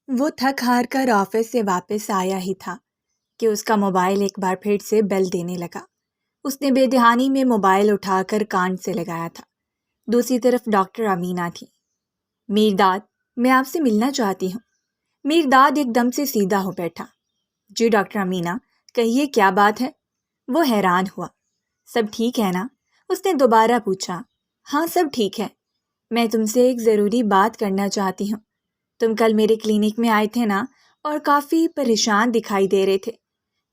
وہ تھک ہار کر آفس سے واپس آیا ہی تھا کہ اس کا موبائل ایک بار پھر سے بیل دینے لگا۔ اس نے بے دھیانی میں موبائل اٹھا کر کان سے لگایا تھا۔ دوسری طرف ڈاکٹر امینہ تھی۔ میرداد، میں آپ سے ملنا چاہتی ہوں۔ میرداد ایک دم سے سیدھا ہو بیٹھا۔ جی ڈاکٹر امینہ، کہیے کیا بات ہے؟ وہ حیران ہوا۔ سب ٹھیک ہے نا؟ اس نے دوبارہ پوچھا۔ ہاں سب ٹھیک ہے۔ میں تم سے ایک ضروری بات کرنا چاہتی ہوں۔ تم کل میرے کلینک میں آئے تھے نا، اور کافی پریشان دکھائی دے رہے تھے۔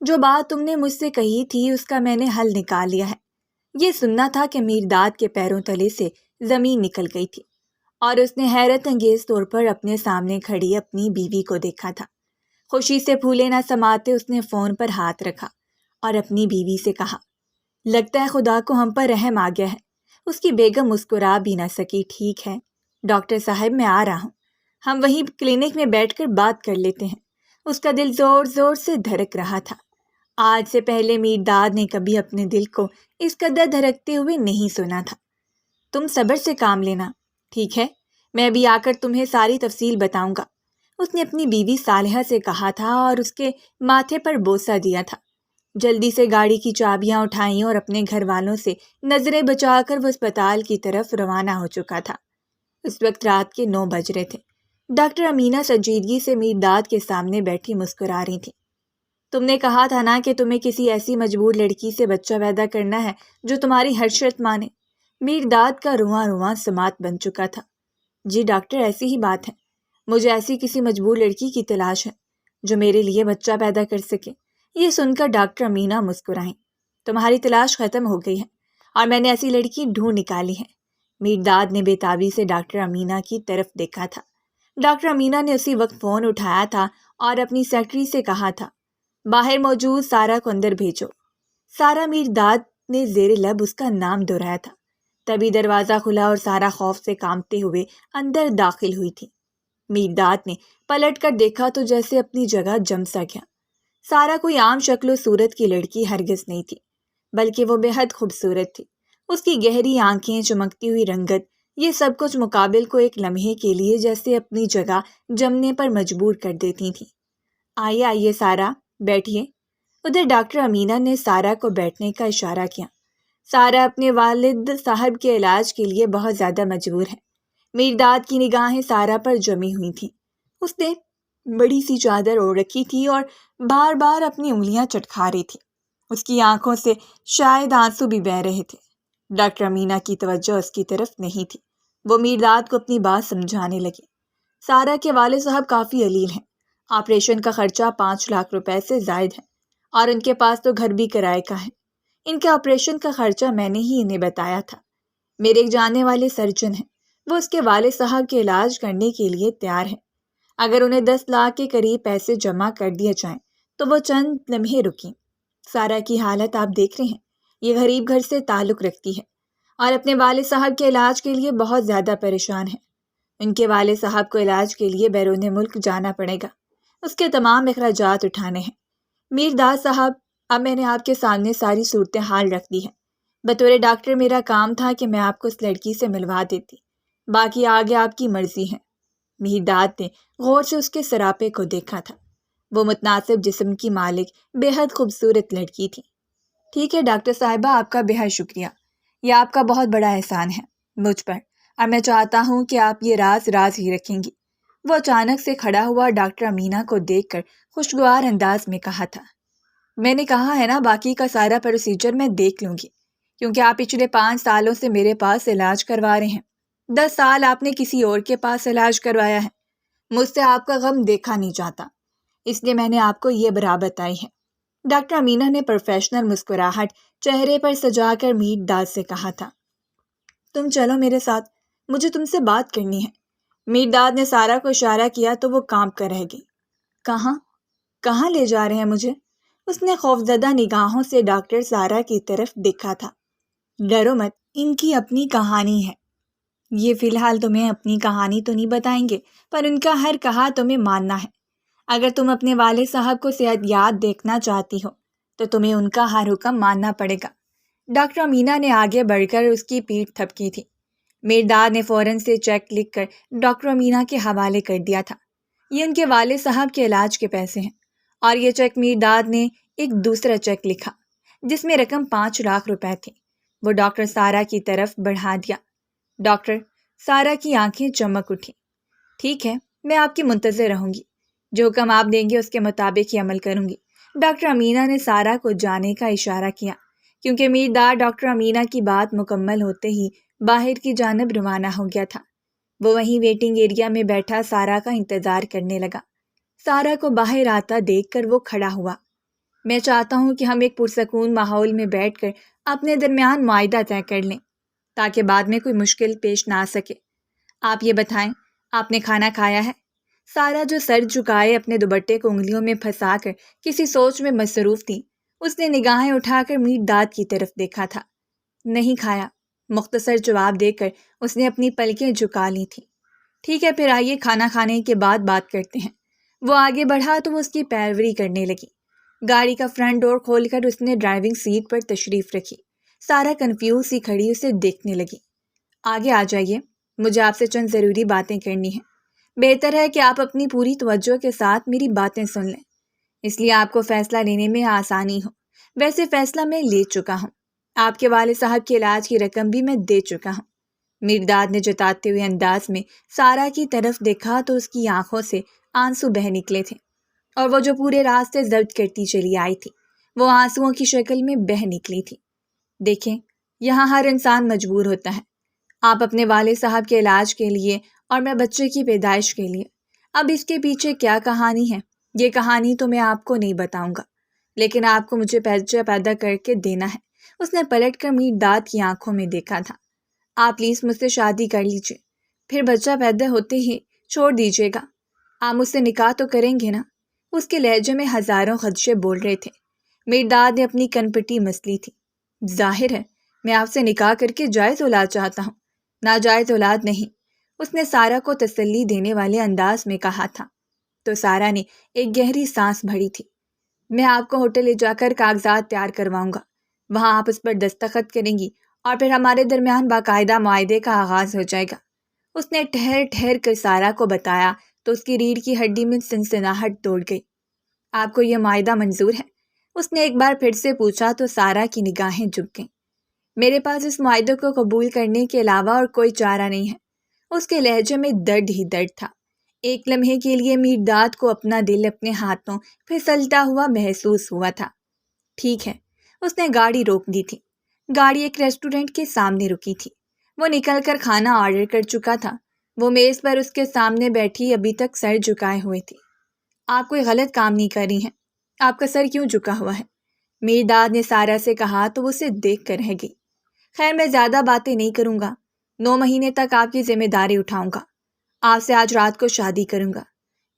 جو بات تم نے مجھ سے کہی تھی اس کا میں نے حل نکال لیا ہے۔ یہ سننا تھا کہ میرداد کے پیروں تلے سے زمین نکل گئی تھی، اور اس نے حیرت انگیز طور پر اپنے سامنے کھڑی اپنی بیوی کو دیکھا تھا۔ خوشی سے پھولے نہ سماتے اس نے فون پر ہاتھ رکھا اور اپنی بیوی سے کہا، لگتا ہے خدا کو ہم پر رحم آ گیا ہے۔ اس کی بیگم مسکرا بھی نہ سکی۔ ٹھیک ہے ڈاکٹر صاحب، میں آ رہا ہوں، ہم وہیں کلینک میں بیٹھ کر بات کر لیتے ہیں۔ اس کا دل زور زور سے دھڑک رہا تھا۔ آج سے پہلے میرداد نے کبھی اپنے دل کو اس قدر دھڑکتے ہوئے نہیں سنا تھا۔ تم صبر سے کام لینا، ٹھیک ہے؟ میں ابھی آ کر تمہیں ساری تفصیل بتاؤں گا، اس نے اپنی بیوی صالحہ سے کہا تھا اور اس کے ماتھے پر بوسہ دیا تھا۔ جلدی سے گاڑی کی چابیاں اٹھائیں اور اپنے گھر والوں سے نظریں بچا کر وہ اسپتال کی طرف روانہ ہو چکا تھا۔ اس وقت رات کے 9 بج رہے تھے۔ ڈاکٹر امینہ سنجیدگی سے میرداد کے سامنے بیٹھی مسکرا رہی تھی۔ تم نے کہا تھا نا کہ تمہیں کسی ایسی مجبور لڑکی سے بچہ پیدا کرنا ہے جو تمہاری ہر شرط مانے۔ میرداد کا رواں رواں سماعت بن چکا تھا۔ جی ڈاکٹر، ایسی ہی بات ہے۔ مجھے ایسی کسی مجبور لڑکی کی تلاش ہے جو میرے لیے بچہ پیدا کر سکے۔ یہ سن کر ڈاکٹر امینہ مسکرائیں۔ تمہاری تلاش ختم ہو گئی ہے اور میں نے ایسی لڑکی ڈھونڈ نکالی ہے۔ میرداد نے بے تابی سے ڈاکٹر امینہ کی طرف دیکھا تھا۔ ڈاکٹر امینہ نے اسی وقت فون اٹھایا تھا اور اپنی سیکرٹری سے کہا تھا، باہر موجود سارا کو اندر بھیجو۔ سارا، میرداد نے زیر لب اس کا نام دہرایا تھا۔ تبھی دروازہ کھلا اور سارا خوف سے کانپتے ہوئے اندر داخل ہوئی تھی۔ میرداد نے پلٹ کر دیکھا تو جیسے اپنی جگہ جم سا گیا۔ سارا کوئی عام شکل و صورت کی لڑکی ہرگز نہیں تھی، بلکہ وہ بے حد خوبصورت تھی۔ اس کی گہری آنکھیں، چمکتی ہوئی رنگت، یہ سب کچھ مقابل کو ایک لمحے کے لیے جیسے اپنی جگہ جمنے پر مجبور کر دیتی تھی۔ آئیے آئیے سارا، بیٹھیے۔ ادھر ڈاکٹر امینہ نے سارا کو بیٹھنے کا اشارہ کیا۔ سارا اپنے والد صاحب کے علاج کے لیے بہت زیادہ مجبور ہے۔ میرداد کی نگاہیں سارا پر جمی ہوئی تھیں۔ اس نے بڑی سی چادر اوڑھ رکھی تھی اور بار بار اپنی انگلیاں چٹکا رہی تھی۔ اس کی آنکھوں سے شاید آنسو بھی بہہ رہے تھے۔ ڈاکٹر امینہ کی توجہ اس کی طرف نہیں تھی۔ وہ میرداد کو اپنی بات سمجھانے لگی۔ سارا کے والد صاحب کافی علیل ہیں۔ آپریشن کا خرچہ 5 لاکھ روپے سے زائد ہے، اور ان کے پاس تو گھر بھی کرائے کا ہے۔ ان کے آپریشن کا خرچہ میں نے ہی انہیں بتایا تھا۔ میرے ایک جاننے والے سرجن ہیں، وہ اس کے والد صاحب کے علاج کرنے کے لیے تیار ہیں۔ اگر انہیں 10 لاکھ کے قریب پیسے جمع کر دیے جائیں تو وہ چند لمحے رکیں۔ سارا کی حالت آپ دیکھ رہے ہیں، یہ غریب گھر سے تعلق رکھتی ہے اور اپنے والد صاحب کے علاج کے لیے بہت زیادہ پریشان ہے۔ ان کے والد صاحب کو علاج کے لیے بیرون ملک جانا پڑے گا، اس کے تمام اخراجات اٹھانے ہیں۔ میرداد صاحب، اب میں نے آپ کے سامنے ساری صورتحال رکھ دی ہے۔ بطور ڈاکٹر میرا کام تھا کہ میں آپ کو اس لڑکی سے ملوا دیتی، باقی آگے آپ کی مرضی ہے۔ میرداد نے غور سے اس کے سراپے کو دیکھا تھا۔ وہ متناسب جسم کی مالک بے حد خوبصورت لڑکی تھی۔ ٹھیک ہے ڈاکٹر صاحبہ، آپ کا بے حد شکریہ، یہ آپ کا بہت بڑا احسان ہے مجھ پر، اور میں چاہتا ہوں کہ آپ یہ راز راز ہی رکھیں گی۔ وہ اچانک سے کھڑا ہوا ڈاکٹر امینہ کو دیکھ کر خوشگوار انداز میں کہا تھا، میں نے کہا ہے نا باقی کا سارا پروسیجر میں دیکھ لوں گی، کیونکہ آپ پچھلے 5 سالوں سے میرے پاس علاج کروا رہے ہیں۔ 10 سال آپ نے کسی اور کے پاس علاج کروایا ہے۔ مجھ سے آپ کا غم دیکھا نہیں جاتا، اس لیے میں نے آپ کو یہ برا بتائی ہے۔ ڈاکٹر امینہ نے پروفیشنل مسکراہٹ چہرے پر سجا کر میرداد سے کہا تھا، تم چلو میرے ساتھ، مجھے تم سے بات کرنی ہے۔ میرداد نے سارا کو اشارہ کیا تو وہ کانپ کر رہ گئی۔ کہاں لے جا رہے ہیں مجھے؟ اس نے خوفزدہ نگاہوں سے ڈاکٹر سارا کی طرف دیکھا تھا۔ ڈرو مت، ان کی اپنی کہانی ہے۔ یہ فی الحال تمہیں اپنی کہانی تو نہیں بتائیں گے، پر ان کا ہر کہا تمہیں ماننا ہے۔ اگر تم اپنے والد صاحب کو صحت یاب دیکھنا چاہتی ہو تو تمہیں ان کا ہر حکم ماننا پڑے گا۔ ڈاکٹر امینہ نے آگے بڑھ کر اس کی پیٹھ تھپکی تھی۔ میرداد نے فوراً سے چیک لکھ کر ڈاکٹر امینہ کے حوالے کر دیا تھا۔ یہ ان کے والد صاحب کے علاج کے پیسے ہیں۔ اور یہ چیک میرداد نے ایک دوسرا چیک لکھا جس میں رقم 5 لاکھ روپے تھی۔ وہ ڈاکٹر سارا کی طرف بڑھا دیا۔ ڈاکٹر سارا کی آنکھیں چمک اٹھی۔ ٹھیک ہے، میں آپ کی منتظر رہوں گی، جو حکم آپ دیں گے اس کے مطابق ہی عمل کروں گی۔ ڈاکٹر امینہ نے سارا کو جانے کا اشارہ کیا، کیونکہ میرداد ڈاکٹر امینہ کی بات مکمل ہوتے ہی باہر کی جانب روانہ ہو گیا تھا۔ وہ وہیں ویٹنگ ایریا میں بیٹھا سارا کا انتظار کرنے لگا۔ سارا کو باہر آتا دیکھ کر وہ کھڑا ہوا۔ میں چاہتا ہوں کہ ہم ایک پرسکون ماحول میں بیٹھ کر اپنے درمیان معاہدہ طے کر لیں، تاکہ بعد میں کوئی مشکل پیش نہ آ سکے۔ آپ یہ بتائیں، آپ نے کھانا کھایا ہے؟ سارا جو سر جھکائے اپنے دوپٹے کو انگلیوں میں پھنسا کر کسی سوچ میں مصروف تھی، اس نے نگاہیں اٹھا کر میرداد کی طرف دیکھا تھا۔ نہیں کھایا، مختصر جواب دے کر اس نے اپنی پلکیں جھکا لی تھیں۔ ٹھیک ہے، پھر آئیے کھانا کھانے کے بعد بات کرتے ہیں۔ وہ آگے بڑھا تو وہ اس کی پیروی کرنے لگی۔ گاڑی کا فرنٹ ڈور کھول کر اس نے ڈرائیونگ سیٹ پر تشریف رکھی۔ سارا کنفیوز سی کھڑی اسے دیکھنے لگی۔ آگے آ جائیے، مجھے آپ سے چند ضروری باتیں کرنی ہیں۔ بہتر ہے کہ آپ اپنی پوری توجہ کے ساتھ میری باتیں سن لیں، اس لیے آپ کو فیصلہ لینے میں آسانی ہو۔ ویسے فیصلہ میں لے چکا ہوں، آپ کے والد صاحب کے علاج کی رقم بھی میں دے چکا ہوں۔ میرداد نے جتاتے ہوئے انداز میں سارا کی طرف دیکھا تو اس کی آنکھوں سے آنسو بہہ نکلے تھے، اور وہ جو پورے راستے ضبط کرتی چلی آئی تھی وہ آنسوؤں کی شکل میں بہہ نکلی تھی۔ دیکھیں، یہاں ہر انسان مجبور ہوتا ہے، آپ اپنے والد صاحب کے علاج کے لیے اور میں بچے کی پیدائش کے لیے۔ اب اس کے پیچھے کیا کہانی ہے، یہ کہانی تو میں آپ کو نہیں بتاؤں گا، لیکن آپ کو مجھے بچہ پیدا کر کے دینا ہے۔ اس نے پلٹ کر میرداد کی آنکھوں میں دیکھا تھا۔ آپ پلیز مجھ سے شادی کر لیجیے، پھر بچہ پیدا ہوتے ہی چھوڑ دیجیے گا۔ آپ مجھ سے نکاح تو کریں گے نا؟ اس کے لہجے میں ہزاروں خدشے بول رہے تھے۔ میرداد نے اپنی کنپٹی مسلی تھی۔ ظاہر ہے میں آپ سے نکاح کر کے جائز اولاد چاہتا ہوں، ناجائز اولاد نہیں، اس نے سارا کو تسلی دینے والے انداز میں کہا تھا۔ تو سارا نے ایک گہری سانس بھری تھی۔ میں آپ کو ہوٹل لے جا کر کاغذات تیار کرواؤں گا، وہاں آپ اس پر دستخط کریں گی اور پھر ہمارے درمیان باقاعدہ معاہدے کا آغاز ہو جائے گا۔ اس نے ٹھہر ٹھہر کر سارا کو بتایا تو اس کی ریڑھ کی ہڈی میں سنسناہٹ دوڑ گئی۔ آپ کو یہ معاہدہ منظور ہے؟ اس نے ایک بار پھر سے پوچھا تو سارا کی نگاہیں جھک گئیں۔ میرے پاس اس معاہدے کو قبول کرنے کے علاوہ اور کوئی چارہ نہیں ہے۔ اس کے لہجے میں درد ہی درد تھا۔ ایک لمحے کے لیے میرداد کو اپنا دل اپنے ہاتھوں پھسلتا ہوا محسوس ہوا تھا۔ ٹھیک ہے، اس نے گاڑی روک دی تھی۔ گاڑی ایک ریسٹورنٹ کے سامنے رکی تھی۔ وہ نکل کر کھانا آرڈر کر چکا تھا۔ وہ میز پر اس کے سامنے بیٹھی ابھی تک سر جھکائے ہوئے تھی۔ آپ کوئی غلط کام نہیں کر رہی ہیں، آپ کا سر کیوں جھکا ہوا ہے؟ میرداد نے سارا سے کہا تو وہ اسے دیکھ کر رہ گئی۔ خیر، میں زیادہ باتیں نہیں کروں گا، 9 مہینے تک آپ کی ذمہ داری اٹھاؤں گا۔ آپ سے آج رات کو شادی کروں گا۔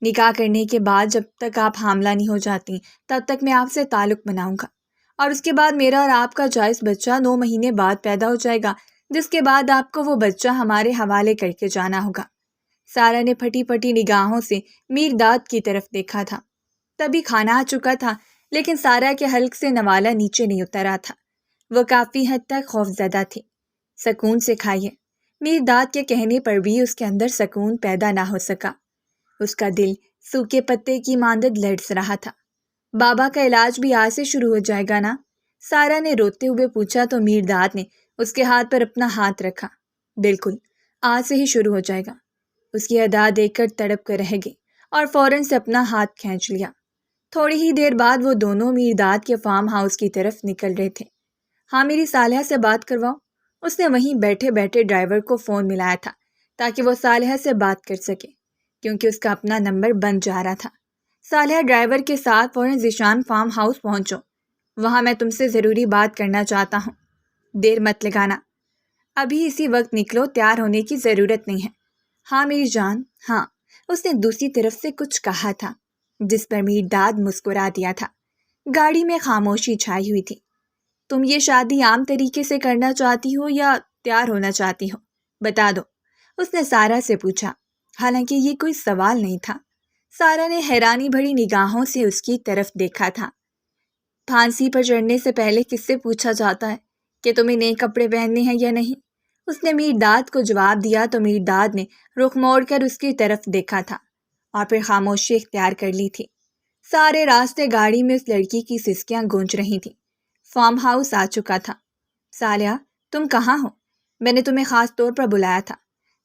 نکاح کرنے کے بعد جب تک آپ حاملہ نہیں ہو جاتی تب تک میں آپ سے تعلق بناؤں گا، اور اس کے بعد میرا اور آپ کا جائز بچہ 9 مہینے بعد پیدا ہو جائے گا، جس کے بعد آپ کو وہ بچہ ہمارے حوالے کر کے جانا ہوگا۔ سارا نے پھٹی پھٹی نگاہوں سے میرداد کی طرف دیکھا تھا۔ تبھی کھانا آ چکا تھا، لیکن سارا کے حلق سے نوالا نیچے نہیں اترا تھا۔ وہ کافی حد تک خوفزدہ تھی۔ سکون سے کھائیے، میرداد کے کہنے پر بھی اس کے اندر سکون پیدا نہ ہو سکا۔ اس کا دل سوکھے پتے کی مانند لرز رہا تھا۔ بابا کا علاج بھی آج سے شروع ہو جائے گا نا؟ سارا نے روتے ہوئے پوچھا تو میرداد نے اس کے ہاتھ پر اپنا ہاتھ رکھا۔ بالکل، آج سے ہی شروع ہو جائے گا۔ اس کی ادا دیکھ کر تڑپ کر رہ گئی اور فوراً سے اپنا ہاتھ کھینچ لیا۔ تھوڑی ہی دیر بعد وہ دونوں میرداد کے فارم ہاؤس کی طرف نکل رہے تھے۔ ہاں، میری صالحہ سے بات کرواؤ۔ اس نے وہیں بیٹھے بیٹھے ڈرائیور کو فون ملایا تھا تاکہ وہ صالحہ سے بات کر سکے، کیونکہ اس کا اپنا نمبر بند جا رہا تھا۔ صالحہ ڈرائیور کے ساتھ فوراً ذیشان فارم ہاؤس پہنچو، وہاں میں تم سے ضروری بات کرنا چاہتا ہوں۔ دیر مت لگانا، ابھی اسی وقت نکلو، تیار ہونے کی ضرورت نہیں ہے۔ ہاں میری جان، ہاں، اس نے دوسری طرف سے کچھ کہا تھا، جس پر میرداد مسکرا دیا تھا۔ گاڑی میں خاموشی چھائی ہوئی تھی۔ تم یہ شادی عام طریقے سے کرنا چاہتی ہو یا تیار ہونا چاہتی ہو؟ بتا دو، اس نے سارا سے پوچھا، حالانکہ یہ کوئی سوال نہیں تھا۔ سارا نے حیرانی بھری نگاہوں سے اس کی طرف دیکھا تھا۔ پھانسی پر چڑھنے سے پہلے کس سے پوچھا جاتا ہے کہ تمہیں نئے کپڑے پہننے ہیں یا نہیں؟ اس نے میرداد کو جواب دیا تو میرداد نے رخ موڑ کر اس کی طرف دیکھا تھا اور پھر خاموشی اختیار کر لی تھی۔ سارے راستے گاڑی میں اس لڑکی کی سسکیاں گونج رہی تھیں۔ فارم ہاؤس آ چکا تھا۔ صالحہ، تم کہاں ہو؟ میں نے تمہیں خاص طور پر بلایا تھا۔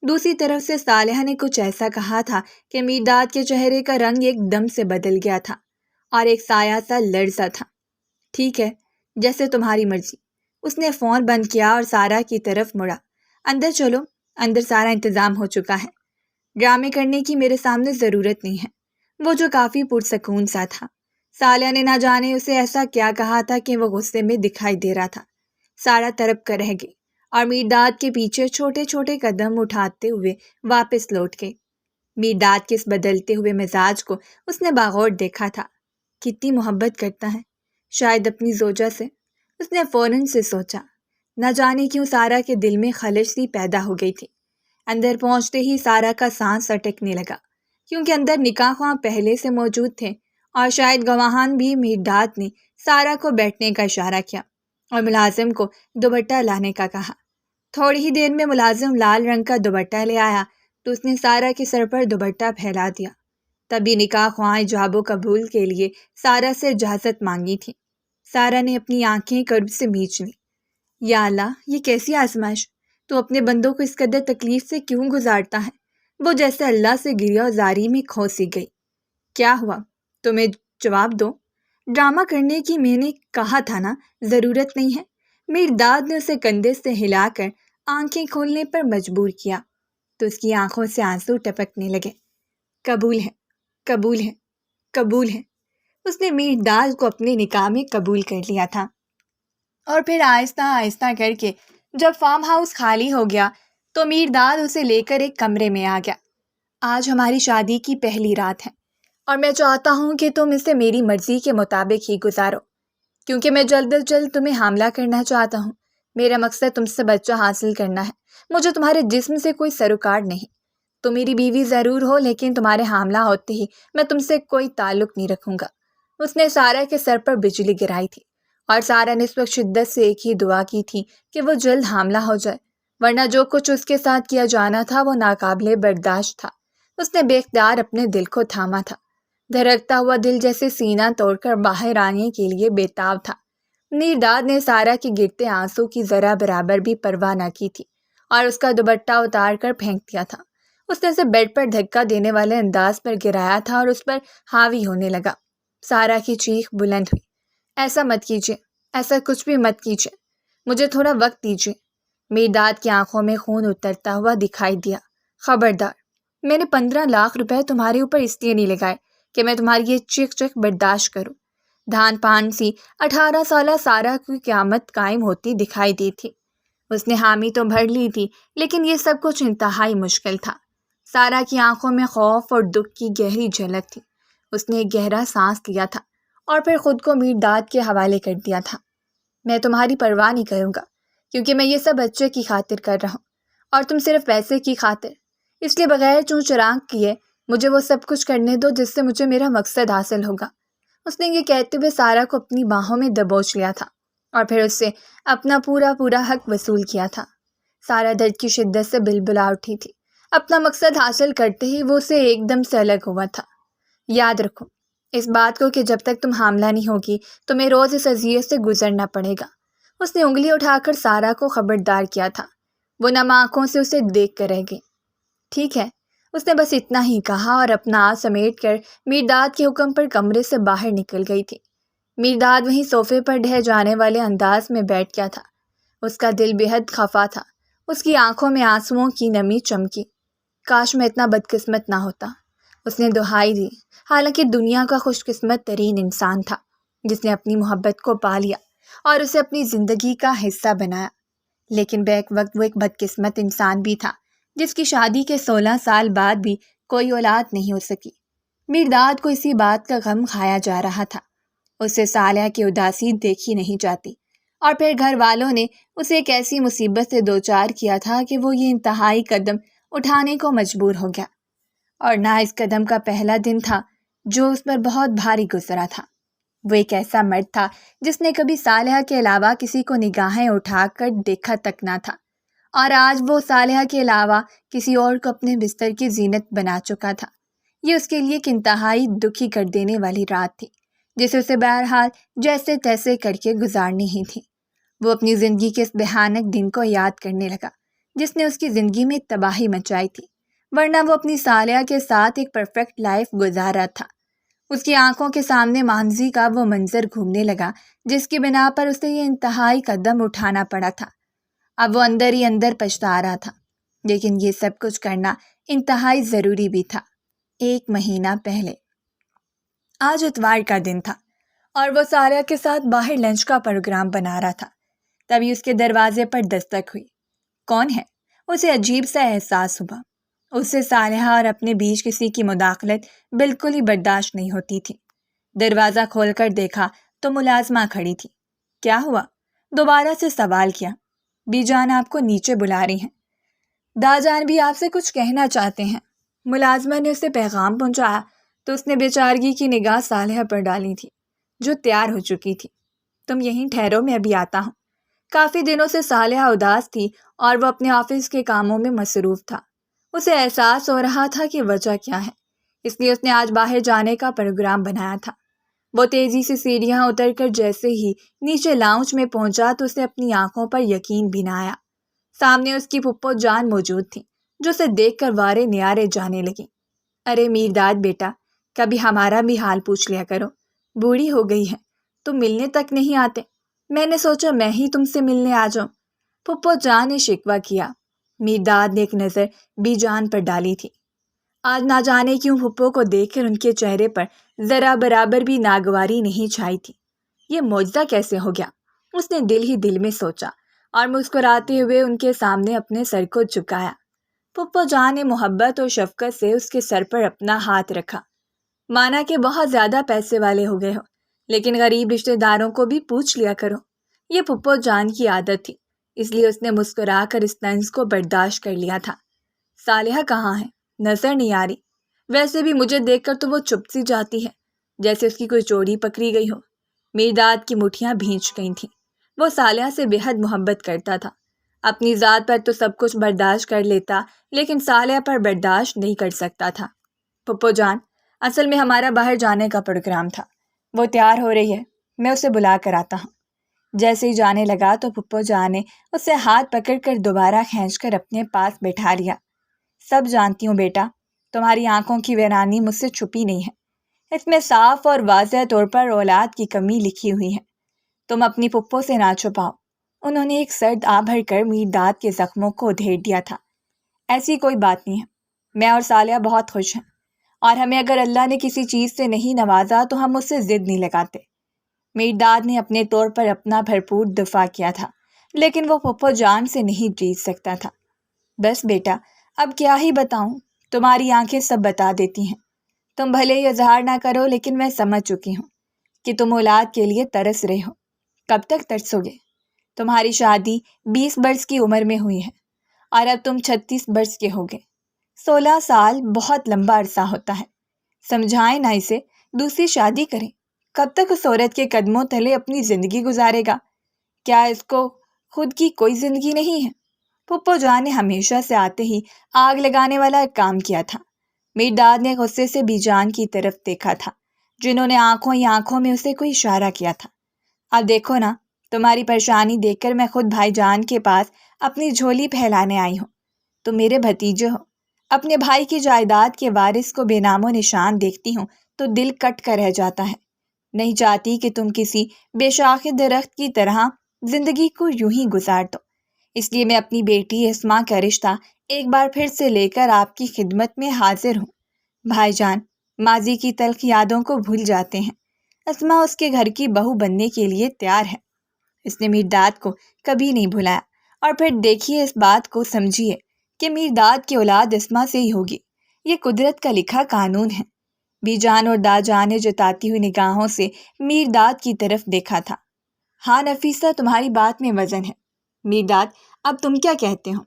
دوسری طرف سے صالحہ نے کچھ ایسا کہا تھا کہ میرداد کے چہرے کا رنگ ایک دم سے بدل گیا تھا اور ایک سایہ سا لرزا تھا۔ ٹھیک ہے، جیسے تمہاری مرضی۔ اس نے فون بند کیا اور سارا کی طرف مڑا۔ اندر چلو، اندر سارا انتظام ہو چکا ہے۔ ڈرامے کرنے کی میرے سامنے ضرورت نہیں ہے۔ وہ جو کافی پرسکون سا تھا۔ صالحہ نے نہ جانے اسے ایسا کیا کہا تھا کہ وہ غصے میں دکھائی دے رہا تھا۔ سارا تڑپ کر رہ گئی اور میرداد کے پیچھے چھوٹے چھوٹے قدم اٹھاتے ہوئے واپس لوٹ گئی۔ میرداد کے اس بدلتے ہوئے مزاج کو اس نے باغور دیکھا تھا۔ کتنی محبت کرتا ہے، شاید اپنی زوجہ سے۔ اس نے فوراً سے سوچا۔ نہ جانے کیوں سارا کے دل میں خلش سی پیدا ہو گئی تھی۔ اندر پہنچتے ہی سارا کا سانس اٹکنے لگا، کیونکہ اندر نکاح خواہ پہلے سے موجود تھے اور شاید گواہان بھی۔ میرداد نے سارا کو بیٹھنے کا اشارہ کیا اور ملازم کو دوپٹہ لانے کا کہا۔ تھوڑی ہی دیر میں ملازم لال رنگ کا دوپٹہ لے آیا تو اس نے سارا کے سر پر دوپٹہ پھیلا دیا۔ تبھی نکاح خواہ ایجاب و قبول کے لیے سارا سے اجازت مانگی تھی۔ سارا نے اپنی آنکھیں کرب سے میچ لی۔ یا اللہ، یہ کیسی آزمائش! تو اپنے بندوں کو اس قدر تکلیف سے کیوں گزارتا ہے؟ وہ جیسے اللہ سے گریا اور زاری میں کھو سی گئی۔ کیا ہوا؟ تمہیں جواب دو۔ ڈرامہ کرنے کی میں نے کہا تھا نا، ضرورت نہیں ہے۔ میرداد نے اسے کندھے سے ہلا کر آنکھیں کھولنے پر مجبور کیا تو اس کی آنکھوں سے آنسو ٹپکنے لگے۔ قبول ہے، قبول ہے، قبول ہے۔ اس نے میرداد کو اپنے نکاح میں قبول کر لیا تھا۔ اور پھر آہستہ آہستہ کر کے جب فارم ہاؤس خالی ہو گیا تو میرداد اسے لے کر ایک کمرے میں آ گیا۔ آج ہماری شادی کی پہلی رات ہے اور میں چاہتا ہوں کہ تم اسے میری مرضی کے مطابق ہی گزارو، کیونکہ میں جلد از جلد تمہیں حاملہ کرنا چاہتا ہوں۔ میرا مقصد تم سے بچہ حاصل کرنا ہے۔ مجھے تمہارے جسم سے کوئی سروکار نہیں۔ تم میری بیوی ضرور ہو، لیکن تمہارے حاملہ ہوتے ہی میں تم سے کوئی تعلق نہیں رکھوں گا۔ اس نے سارا کے سر پر بجلی گرائی تھی اور سارا نے اس وقت شدت سے ایک ہی دعا کی تھی کہ وہ جلد حاملہ ہو جائے، ورنہ جو کچھ اس کے ساتھ کیا جانا تھا وہ ناقابل برداشت تھا۔ اس نے بے اختیار اپنے دل کو تھاما تھا۔ دھڑکتا ہوا دل جیسے سینہ توڑ کر باہر آنے کے لیے بےتاب تھا۔ میرداد نے سارا کے گرتے آنسو کی ذرا برابر بھی پرواہ نہ کی تھی اور اس کا دوپٹہ اتار کر پھینک دیا تھا۔ اس نے اسے بیڈ پر دھکا دینے والے انداز پر گرایا تھا اور اس پر حاوی ہونے لگا۔ سارا کی چیخ بلند ہوئی۔ ایسا مت کیجیے، ایسا کچھ بھی مت کیجیے، مجھے تھوڑا وقت دیجیے۔ میرداد کی آنکھوں میں خون اترتا ہوا دکھائی دیا۔ خبردار، میں نے 15 لاکھ روپے تمہارے اوپر اس لیے نہیں لگائے کہ میں تمہاری یہ چیخ چیخ برداشت کروں۔ دھان پان سی 18 سالہ سارا کی قیامت قائم ہوتی دکھائی دی تھی۔ اس نے حامی تو بھر لی تھی، لیکن یہ سب کچھ انتہائی مشکل تھا۔ سارا کی آنکھوں میں خوف اور دکھ کی گہری جھلک تھی۔ اس نے ایک گہرا سانس لیا تھا اور پھر خود کو میرداد کے حوالے کر دیا تھا۔ میں تمہاری پرواہ نہیں کروں گا، کیونکہ میں یہ سب بچے کی خاطر کر رہا ہوں اور تم صرف پیسے کی خاطر۔ اس لیے بغیر چوں چراغ کیے مجھے وہ سب کچھ کرنے دو جس سے مجھے میرا مقصد حاصل ہوگا۔ اس نے یہ کہتے ہوئے سارا کو اپنی باہوں میں دبوچ لیا تھا اور پھر اس سے اپنا پورا حق وصول کیا تھا۔ سارا درد کی شدت سے بلبلا اٹھی تھی۔ اپنا مقصد حاصل کرتے ہی وہ اسے ایک دم سے الگ ہوا تھا۔ یاد رکھو اس بات کو کہ جب تک تم حاملہ نہیں ہوگی تمہیں روز اس اذیت سے گزرنا پڑے گا۔ اس نے انگلی اٹھا کر سارا کو خبردار کیا تھا۔ وہ نم آنکھوں سے اسے دیکھ کر رہ گئی۔ ٹھیک ہے، اس نے بس اتنا ہی کہا اور اپنا ہاتھ سمیٹ کر میرداد کے حکم پر کمرے سے باہر نکل گئی تھی۔ میرداد وہیں صوفے پر ڈھہ جانے والے انداز میں بیٹھ گیا تھا۔ اس کا دل بے حد خفا تھا۔ اس کی آنکھوں میں آنسوؤں کی نمی چمکی۔ کاش میں اتنا بدقسمت نہ ہوتا، اس نے دہائی دی، حالانکہ دنیا کا خوش قسمت ترین انسان تھا جس نے اپنی محبت کو پا لیا اور اسے اپنی زندگی کا حصہ بنایا۔ لیکن بیک وقت وہ ایک بدقسمت انسان بھی تھا جس کی شادی کے 16 سال بعد بھی کوئی اولاد نہیں ہو سکی۔ میرداد کو اسی بات کا غم کھایا جا رہا تھا۔ اسے صالحہ کی اداسی دیکھی نہیں جاتی اور پھر گھر والوں نے اسے ایک ایسی مصیبت سے دوچار کیا تھا کہ وہ یہ انتہائی قدم اٹھانے کو مجبور ہو گیا، اور نہ اس قدم کا پہلا دن تھا جو اس پر بہت بھاری گزرا تھا۔ وہ ایک ایسا مرد تھا جس نے کبھی صالحہ کے علاوہ کسی کو نگاہیں اٹھا کر دیکھا تک نہ تھا، اور آج وہ صالحہ کے علاوہ کسی اور کو اپنے بستر کی زینت بنا چکا تھا۔ یہ اس کے لیے ایک انتہائی دکھی کر دینے والی رات تھی جسے اسے بہرحال جیسے تیسے کر کے گزارنی ہی تھی۔ وہ اپنی زندگی کے اس بھیانک دن کو یاد کرنے لگا جس نے اس کی زندگی میں تباہی مچائی تھی، ورنہ وہ اپنی صالحہ کے ساتھ ایک پرفیکٹ لائف گزار رہا تھا۔ اس کی آنکھوں کے سامنے ماضی کا وہ منظر گھومنے لگا جس کی بنا پر اسے یہ انتہائی قدم اٹھانا پڑا تھا۔ اب وہ اندر ہی اندر پچھتا رہا تھا، لیکن یہ سب کچھ کرنا انتہائی ضروری بھی تھا۔ 1 مہینہ پہلے آج اتوار کا دن تھا اور وہ صالحہ کے ساتھ باہر لنچ کا پروگرام بنا رہا تھا۔ تبھی اس کے دروازے پر دستک ہوئی۔ کون ہے؟ اسے عجیب سا احساس ہوا۔ اسے صالحہ اور اپنے بیچ کسی کی مداخلت بالکل ہی برداشت نہیں ہوتی تھی۔ دروازہ کھول کر دیکھا تو ملازمہ کھڑی تھی۔ کیا ہوا؟ دوبارہ سے سوال کیا۔ بی جان آپ کو نیچے بلا رہی ہیں۔ دا جان بھی آپ سے کچھ کہنا چاہتے ہیں۔ ملازمہ نے اسے پیغام پہنچایا تو اس نے بیچارگی کی نگاہ صالحہ پر ڈالی تھی جو تیار ہو چکی تھی۔ تم یہیں ٹھہرو، میں ابھی آتا ہوں۔ کافی دنوں سے صالحہ اداس تھی اور وہ اپنے آفس کے کاموں میں مصروف تھا۔ اسے احساس ہو رہا تھا کہ وجہ کیا ہے، اس لیے اس نے آج باہر جانے کا پروگرام بنایا تھا۔ وہ تیزی سے سیڑھیاں اتر کر جیسے ہی نیچے لاؤنج میں پہنچا تو اسے اپنی آنکھوں پر یقین بھی نہ آیا۔ سامنے اس کی پھپھو جان موجود تھی جو اسے دیکھ کر وارے نیارے جانے لگی۔ ارے میرداد بیٹا، کبھی ہمارا بھی حال پوچھ لیا کرو، بوڑھی ہو گئی ہے، تم ملنے تک نہیں آتے، میں نے سوچا میں ہی تم سے ملنے آ جاؤں۔ پھپھو جان نے شکوہ کیا۔ میرداد نے ایک نظر بی جان پر ڈالی تھی۔ آج نہ جانے کیوں پھپھو کو دیکھ کر ان کے چہرے پر ذرا برابر بھی ناگواری نہیں چھائی تھی۔ یہ معجزہ کیسے ہو گیا؟ اس نے دل ہی دل میں سوچا اور مسکراتے ہوئے ان کے سامنے اپنے سر کو جھکایا۔ پھپھو جان نے محبت اور شفقت سے اس کے سر پر اپنا ہاتھ رکھا۔ مانا کہ بہت زیادہ پیسے والے ہو گئے ہو، لیکن غریب رشتہ داروں کو بھی پوچھ لیا کرو۔ یہ پھپھو جان کی عادت تھی، اس لیے اس نے مسکرا کر اس طنز کو برداشت کر لیا تھا۔ صالحہ کہاں ہے؟ نظر نہیں آ رہی۔ ویسے بھی مجھے دیکھ کر تو وہ چپ سی جاتی ہے جیسے اس کی کوئی چوری پکڑی گئی ہو۔ میرداد کی مٹھیاں بھیج گئی تھیں۔ وہ صالحہ سے بے حد محبت کرتا تھا۔ اپنی ذات پر تو سب کچھ برداشت کر لیتا، لیکن صالحہ پر برداشت نہیں کر سکتا تھا۔ پھپھو جان، اصل میں ہمارا باہر جانے کا پروگرام تھا، وہ تیار ہو رہی ہے، میں اسے بلا کر آتا ہوں۔ جیسے ہی جانے لگا تو پھپھو جان نے اسے ہاتھ پکڑ کر دوبارہ کھینچ کر اپنے پاس بٹھا لیا۔ سب جانتی ہوں بیٹا، تمہاری آنکھوں کی ویرانی مجھ سے چھپی نہیں ہے، اس میں صاف اور واضح طور پر اولاد کی کمی لکھی ہوئی ہے۔ تم اپنی پھپھو سے نہ چھپاؤ۔ انہوں نے ایک سرد آہ بھر کر میرداد کے زخموں کو ادھیڑ دیا تھا۔ ایسی کوئی بات نہیں ہے، میں اور صالحہ بہت خوش ہیں، اور ہمیں اگر اللہ نے کسی چیز سے نہیں نوازا تو ہم اس سے ضد نہیں لگاتے۔ میرداد نے اپنے طور پر اپنا بھرپور دفاع کیا تھا، لیکن وہ پھپھو جان سے نہیں جیت سکتا تھا۔ بس بیٹا، اب کیا ہی بتاؤں، تمہاری آنکھیں سب بتا دیتی ہیں۔ تم بھلے ہی اظہار نہ کرو، لیکن میں سمجھ چکی ہوں کہ تم اولاد کے لیے ترس رہے ہو۔ کب تک ترسو گے؟ تمہاری شادی 20 برس کی عمر میں ہوئی ہے اور اب تم 36 برس کے ہو گے۔ 16 سال بہت لمبا عرصہ ہوتا ہے۔ سمجھائیں نہ اسے، دوسری شادی کریں۔ کب تک اس عورت کے قدموں تلے اپنی زندگی گزارے گا؟ کیا اس کو خود کی کوئی زندگی نہیں ہے؟ پھپھو جان نے ہمیشہ سے آتے ہی آگ لگانے والا ایک کام کیا تھا۔ میرداد نے غصے سے بی جان کی طرف دیکھا تھا جنہوں نے آنکھوں ہی آنکھوں میں اسے کوئی اشارہ کیا تھا۔ اب دیکھو نا، تمہاری پریشانی دیکھ کر میں خود بھائی جان کے پاس اپنی جھولی پھیلانے آئی ہوں۔ تم میرے بھتیجے ہو، اپنے بھائی کی جائیداد کے وارث کو بے نام و نشان دیکھتی ہوں تو دل کٹ کر رہ جاتا ہے۔ نہیں چاہتی کہ تم کسی بے شاخ درخت کی طرح زندگی کو یوں ہی گزار دو، اس لیے میں اپنی بیٹی اسما کا رشتہ ایک بار پھر سے لے کر آپ کی خدمت میں حاضر ہوں۔ بھائی جان ماضی کی تلخ یادوں کو بھول جاتے ہیں، اسما اس کے گھر کی بہو بننے کے لیے تیار ہے۔ اس نے میرداد کو کبھی نہیں بھلایا، اور پھر دیکھیے اس بات کو سمجھیے کہ میرداد کی اولاد اسما سے ہی ہوگی۔ یہ قدرت کا لکھا قانون ہے۔ بی جان اور دا جان نے جتاتی ہوئی نگاہوں سے میرداد کی طرف دیکھا تھا۔ ہاں نفیسہ، تمہاری بات میں وزن ہے۔ میرداد، اب تم کیا کہتے ہو؟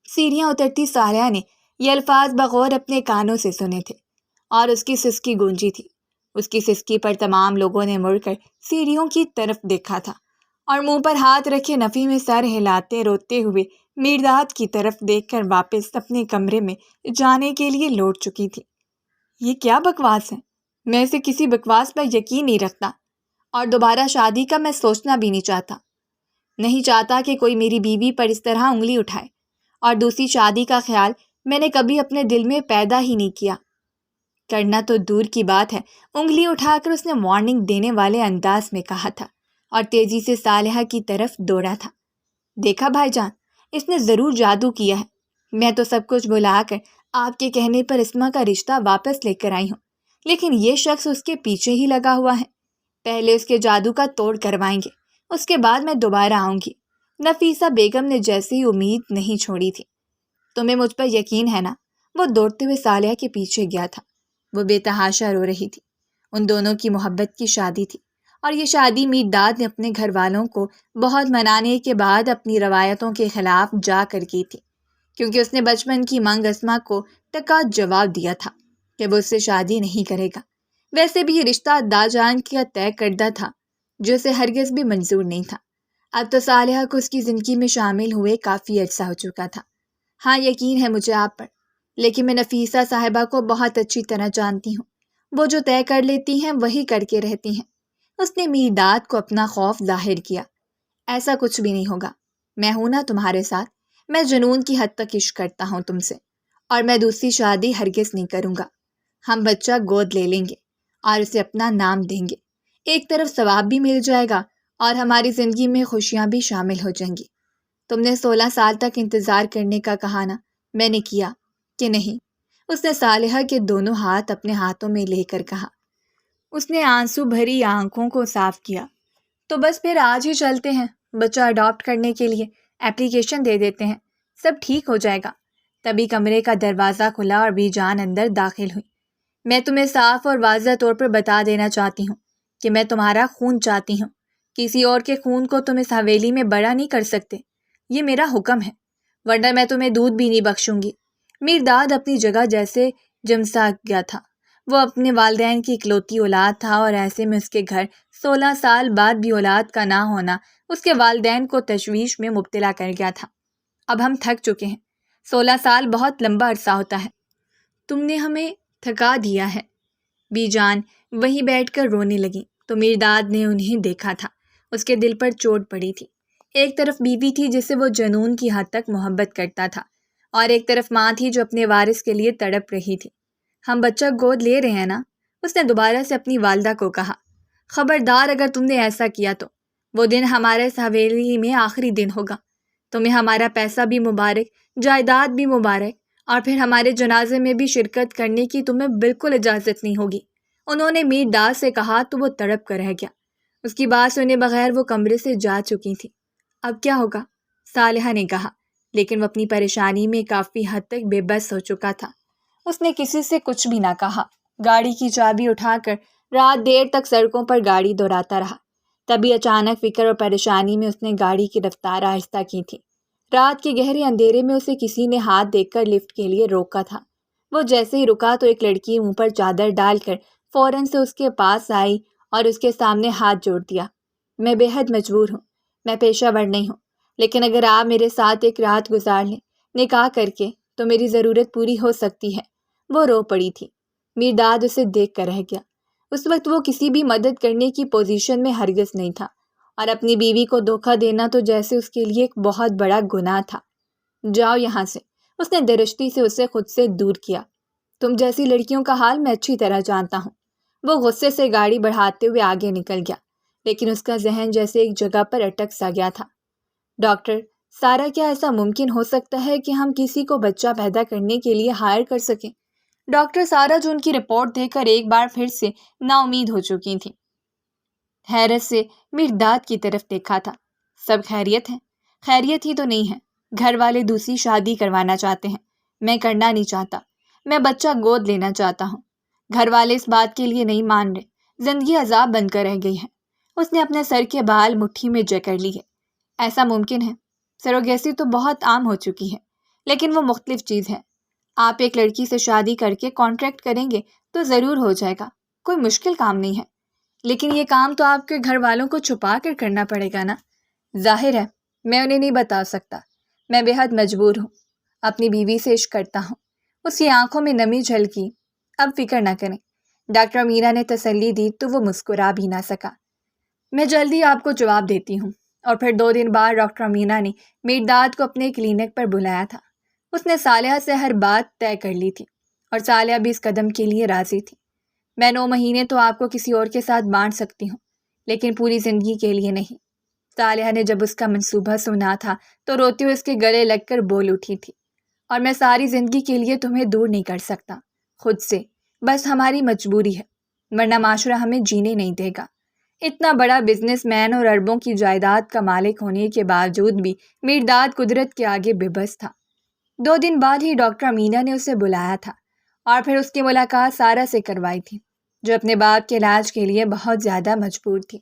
سیڑھیاں اترتی صالحہ نے یہ الفاظ بغور اپنے کانوں سے سنے تھے اور اس کی سسکی گونجی تھی۔ اس کی سسکی پر تمام لوگوں نے مڑ کر سیڑھیوں کی طرف دیکھا تھا اور منہ پر ہاتھ رکھے نفی میں سر ہلاتے روتے ہوئے میرداد کی طرف دیکھ کر واپس اپنے کمرے میں جانے کے لیے لوٹ چکی تھی۔ یہ کیا بکواس ہے؟ میں اسے کسی بکواس پر یقین نہیں رکھتا اور دوبارہ شادی کا میں سوچنا بھی نہیں چاہتا۔ نہیں چاہتا کہ کوئی میری بیوی پر اس طرح انگلی اٹھائے، اور دوسری شادی کا خیال میں نے کبھی اپنے دل میں پیدا ہی نہیں کیا۔ کرنا تو دور کی بات ہے، انگلی اٹھا کر اس نے وارننگ دینے والے انداز میں کہا تھا اور تیزی سے صالحہ کی طرف دوڑا تھا۔ دیکھا بھائی جان، اس نے ضرور جادو کیا ہے۔ میں تو سب کچھ بھلا کر آپ کے کہنے پر اسما کا رشتہ واپس لے کر آئی ہوں، لیکن یہ شخص اس کے پیچھے ہی لگا ہوا ہے۔ پہلے اس کے جادو کا توڑ کروائیں گے، اس کے بعد میں دوبارہ آؤں گی۔ نفیسہ بیگم نے جیسی امید نہیں چھوڑی تھی۔ تمہیں مجھ پر یقین ہے نا؟ وہ دوڑتے ہوئے صالحہ کے پیچھے گیا تھا۔ وہ بے تحاشا رو رہی تھی۔ ان دونوں کی محبت کی شادی تھی، اور یہ شادی میرداد نے اپنے گھر والوں کو بہت منانے کے بعد اپنی روایتوں کے خلاف جا کر کی تھی، کیونکہ اس نے بچپن کی منگ اسما کو ٹکا جواب دیا تھا کہ وہ اس سے شادی نہیں کرے گا۔ ویسے بھی یہ رشتہ داجان کا طے کردہ تھا، جو اسے ہرگز بھی منظور نہیں تھا۔ اب تو صالحہ کو اس کی زندگی میں شامل ہوئے کافی عرصہ ہو چکا تھا۔ ہاں، یقین ہے مجھے آپ پر، لیکن میں نفیسہ صاحبہ کو بہت اچھی طرح جانتی ہوں۔ وہ جو طے کر لیتی ہیں وہی کر کے رہتی ہیں۔ اس نے میرداد کو اپنا خوف ظاہر کیا۔ ایسا کچھ بھی نہیں ہوگا، میں ہوں نا تمہارے ساتھ۔ میں جنون کی حد تک عشق کرتا ہوں تم سے، اور میں دوسری شادی ہرگز نہیں کروں گا۔ ہم بچہ گود لے لیں گے اور اسے اپنا نام دیں گے۔ ایک طرف ثواب بھی مل جائے گا اور ہماری زندگی میں خوشیاں بھی شامل ہو جائیں گی۔ تم نے 16 سال تک انتظار کرنے کا کہا نا، میں نے کیا کہ نہیں؟ اس نے صالحہ کے دونوں ہاتھ اپنے ہاتھوں میں لے کر کہا۔ اس نے آنسو بھری آنکھوں کو صاف کیا۔ تو بس پھر آج ہی چلتے ہیں، بچہ اڈاپٹ کرنے کے لیے اپلیکیشن دے دیتے ہیں، سب ٹھیک ہو جائے گا۔ تبھی کمرے کا دروازہ کھلا اور بی جان اندر داخل ہوئی۔ میں تمہیں صاف اور واضح طور پر بتا دینا چاہتی ہوں کہ میں تمہارا خون چاہتی ہوں۔ کسی اور کے خون کو تم اس حویلی میں بڑا نہیں کر سکتے، یہ میرا حکم ہے، ورنہ میں تمہیں دودھ بھی نہیں بخشوں گی۔ میرداد اپنی جگہ جیسے جمسا گیا تھا۔ وہ اپنے والدین کی اکلوتی اولاد تھا، اور ایسے میں اس کے گھر 16 سال بعد بھی اولاد کا نہ ہونا اس کے والدین کو تشویش میں مبتلا کر گیا تھا۔ اب ہم تھک چکے ہیں، 16 سال بہت لمبا عرصہ ہوتا ہے، تم نے ہمیں تھکا دیا ہے۔ بی جان وہیں بیٹھ کر رونے لگی تو میرداد نے انہیں دیکھا تھا۔ اس کے دل پر چوٹ پڑی تھی۔ ایک طرف بیوی تھی جسے وہ جنون کی حد تک محبت کرتا تھا، اور ایک طرف ماں تھی جو اپنے وارث کے لیے تڑپ رہی تھی۔ ہم بچہ گود لے رہے ہیں نا؟ اس نے دوبارہ سے اپنی والدہ کو کہا۔ خبردار اگر تم نے ایسا کیا تو وہ دن ہمارے اس حویلی میں آخری دن ہوگا۔ تمہیں ہمارا پیسہ بھی مبارک، جائیداد بھی مبارک، اور پھر ہمارے جنازے میں بھی شرکت کرنے کی تمہیں بالکل اجازت نہیں ہوگی۔ انہوں نے میرداد سے کہا تو وہ تڑپ کر رہ گیا۔ اس کی بات سنے بغیر وہ کمرے سے جا چکی تھی۔ اب کیا ہوگا؟ صالحہ نے کہا، لیکن وہ اپنی پریشانی میں کافی حد تک بے بس ہو چکا تھا۔ اس نے کسی سے کچھ بھی نہ کہا، گاڑی کی چابی اٹھا کر رات دیر تک سڑکوں پر گاڑی دوڑاتا رہا۔ تبھی اچانک فکر اور پریشانی میں اس نے گاڑی کی رفتار آہستہ کی تھی۔ رات کے گہرے اندھیرے میں اسے کسی نے ہاتھ دیکھ کر لفٹ کے لیے روکا تھا۔ وہ جیسے ہی رکا تو ایک لڑکی منہ پر چادر ڈال کر فوراً سے اس کے پاس آئی اور اس کے سامنے ہاتھ جوڑ دیا۔ میں بے حد مجبور ہوں، میں پیشہ ور نہیں ہوں، لیکن اگر آپ میرے ساتھ ایک رات گزار لیں نکاح کر کے تو میری ضرورت پوری ہو سکتی ہے۔ وہ رو پڑی تھی۔ میرداد اسے دیکھ کر رہ گیا۔ اس وقت وہ کسی بھی مدد کرنے کی پوزیشن میں ہرگز نہیں تھا، اور اپنی بیوی کو دھوکہ دینا تو جیسے اس کے لیے ایک بہت بڑا گناہ تھا۔ جاؤ یہاں سے، اس نے درشتی سے اسے خود سے دور کیا۔ تم جیسی لڑکیوں کا حال میں اچھی طرح جانتا ہوں۔ وہ غصے سے گاڑی بڑھاتے ہوئے آگے نکل گیا، لیکن اس کا ذہن جیسے ایک جگہ پر اٹک سا گیا تھا۔ ڈاکٹر سارا، کیا ایسا ممکن ہو سکتا ہے کہ ہم کسی کو بچہ پیدا کرنے کے لیے ہائر کر سکیں؟ ڈاکٹر سارا جو ان کی رپورٹ دیکھ کر ایک بار پھر سے نا امید ہو چکی تھی، حیرت سے میرداد کی طرف دیکھا تھا۔ سب خیریت ہے؟ خیریت ہی تو نہیں ہے، گھر والے دوسری شادی کروانا چاہتے ہیں، میں کرنا نہیں چاہتا، میں بچہ گود لینا چاہتا ہوں۔ گھر والے اس بات کے لیے نہیں مان رہے، زندگی عذاب بن کر رہ گئی ہے۔ اس نے اپنے سر کے بال مٹھی میں جکڑ لی ہے۔ ایسا ممکن ہے؟ سروگیسی تو بہت عام ہو چکی ہے، لیکن وہ مختلف چیز ہے۔ آپ ایک لڑکی سے شادی کر کے کانٹریکٹ کریں گے تو ضرور ہو جائے گا، کوئی مشکل کام نہیں ہے، لیکن یہ کام تو آپ کے گھر والوں کو چھپا کر کرنا پڑے گا نا۔ ظاہر ہے میں انہیں نہیں بتا سکتا، میں بے حد مجبور ہوں، اپنی بیوی سے عشق کرتا ہوں۔ اس کی آنکھوں میں نمی جھلکی اب فکر نہ کریں، ڈاکٹر امیرہ نے تسلی دی تو وہ مسکرا بھی نہ سکا۔ میں جلدی آپ کو جواب دیتی ہوں۔ اور پھر 2 دن بعد ڈاکٹر امیرہ نے میرداد کو اپنے کلینک پر بلایا تھا۔ اس نے صالحہ سے ہر بات طے کر لی تھی اور صالحہ بھی اس قدم کے لیے راضی تھی۔ میں 9 مہینے تو آپ کو کسی اور کے ساتھ بانٹ سکتی ہوں، لیکن پوری زندگی کے لیے نہیں۔ صالحہ نے جب اس کا منصوبہ سنا تھا تو روتے ہوئے اس کے گلے لگ کر بول اٹھی تھی، اور میں ساری زندگی کے لیے تمہیں دور نہیں کر سکتا خود سے، بس ہماری مجبوری ہے، ورنہ معاشرہ ہمیں جینے نہیں دے گا۔ اتنا بڑا بزنس مین اور اربوں کی جائیداد کا مالک ہونے کے باوجود بھی میرداد قدرت کے آگے بے بس تھا۔ 2 دن بعد ہی ڈاکٹر امیرہ نے اسے بلایا تھا اور پھر اس کی ملاقات سارہ سے کروائی تھی، جو اپنے باپ کے علاج کے لیے بہت زیادہ مجبور تھی۔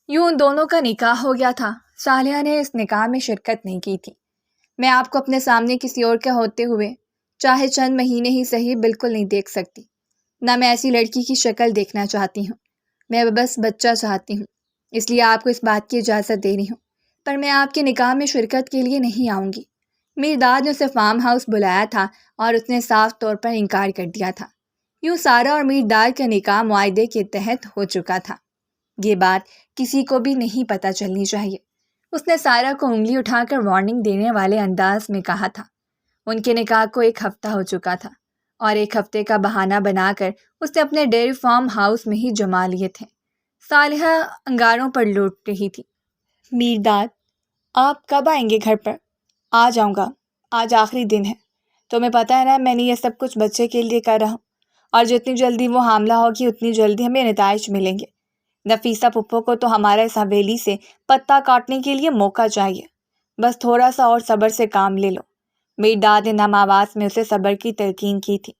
یوں ان دونوں کا نکاح ہو گیا تھا۔ صالحہ نے اس نکاح میں شرکت نہیں کی تھی۔ میں آپ کو اپنے سامنے کسی اور کے ہوتے ہوئے چاہے چند مہینے ہی صحیح بالکل نہیں دیکھ سکتی، نہ میں ایسی لڑکی کی شکل دیکھنا چاہتی ہوں۔ میں بس بچہ چاہتی ہوں، اس لیے آپ کو اس بات کی اجازت دے رہی ہوں، پر میں آپ کے نکاح میں شرکت کے لیے نہیں آؤں گی۔ میرداد نے اسے فارم ہاؤس بلایا تھا اور اس نے صاف طور پر انکار کر دیا تھا۔ یوں سارہ اور میرداد کا نکاح معاہدے کے تحت ہو چکا تھا۔ یہ بات کسی کو بھی نہیں پتہ چلنی چاہیے۔ اس نے سارہ کو انگلی اٹھا کر وارننگ دینے والے انداز میں کہا تھا۔ ان کے نکاح کو 1 ہفتہ ہو چکا تھا اور 1 ہفتے کا بہانہ بنا کر اس نے اپنے ڈیری فارم ہاؤس میں ہی جما لیے تھے۔ صالحہ انگاروں پر لوٹ رہی تھی۔ میرداد، آپ کب آئیں گے گھر پر؟ آ جاؤں گا، آج آخری دن ہے۔ تمہیں پتہ ہے نا میں نے یہ سب کچھ بچے کے لیے کر رہا ہوں، اور جتنی جلدی وہ حاملہ ہوگی اتنی جلدی ہمیں نتائج ملیں گے۔ نفیسہ پھپھو کو تو ہمارا اس حویلی سے پتہ کاٹنے کے لیے موقع چاہیے، بس تھوڑا سا اور صبر سے کام لے لو۔ میرداد نے نم آواز میں اسے صبر کی تلقین کی تھی۔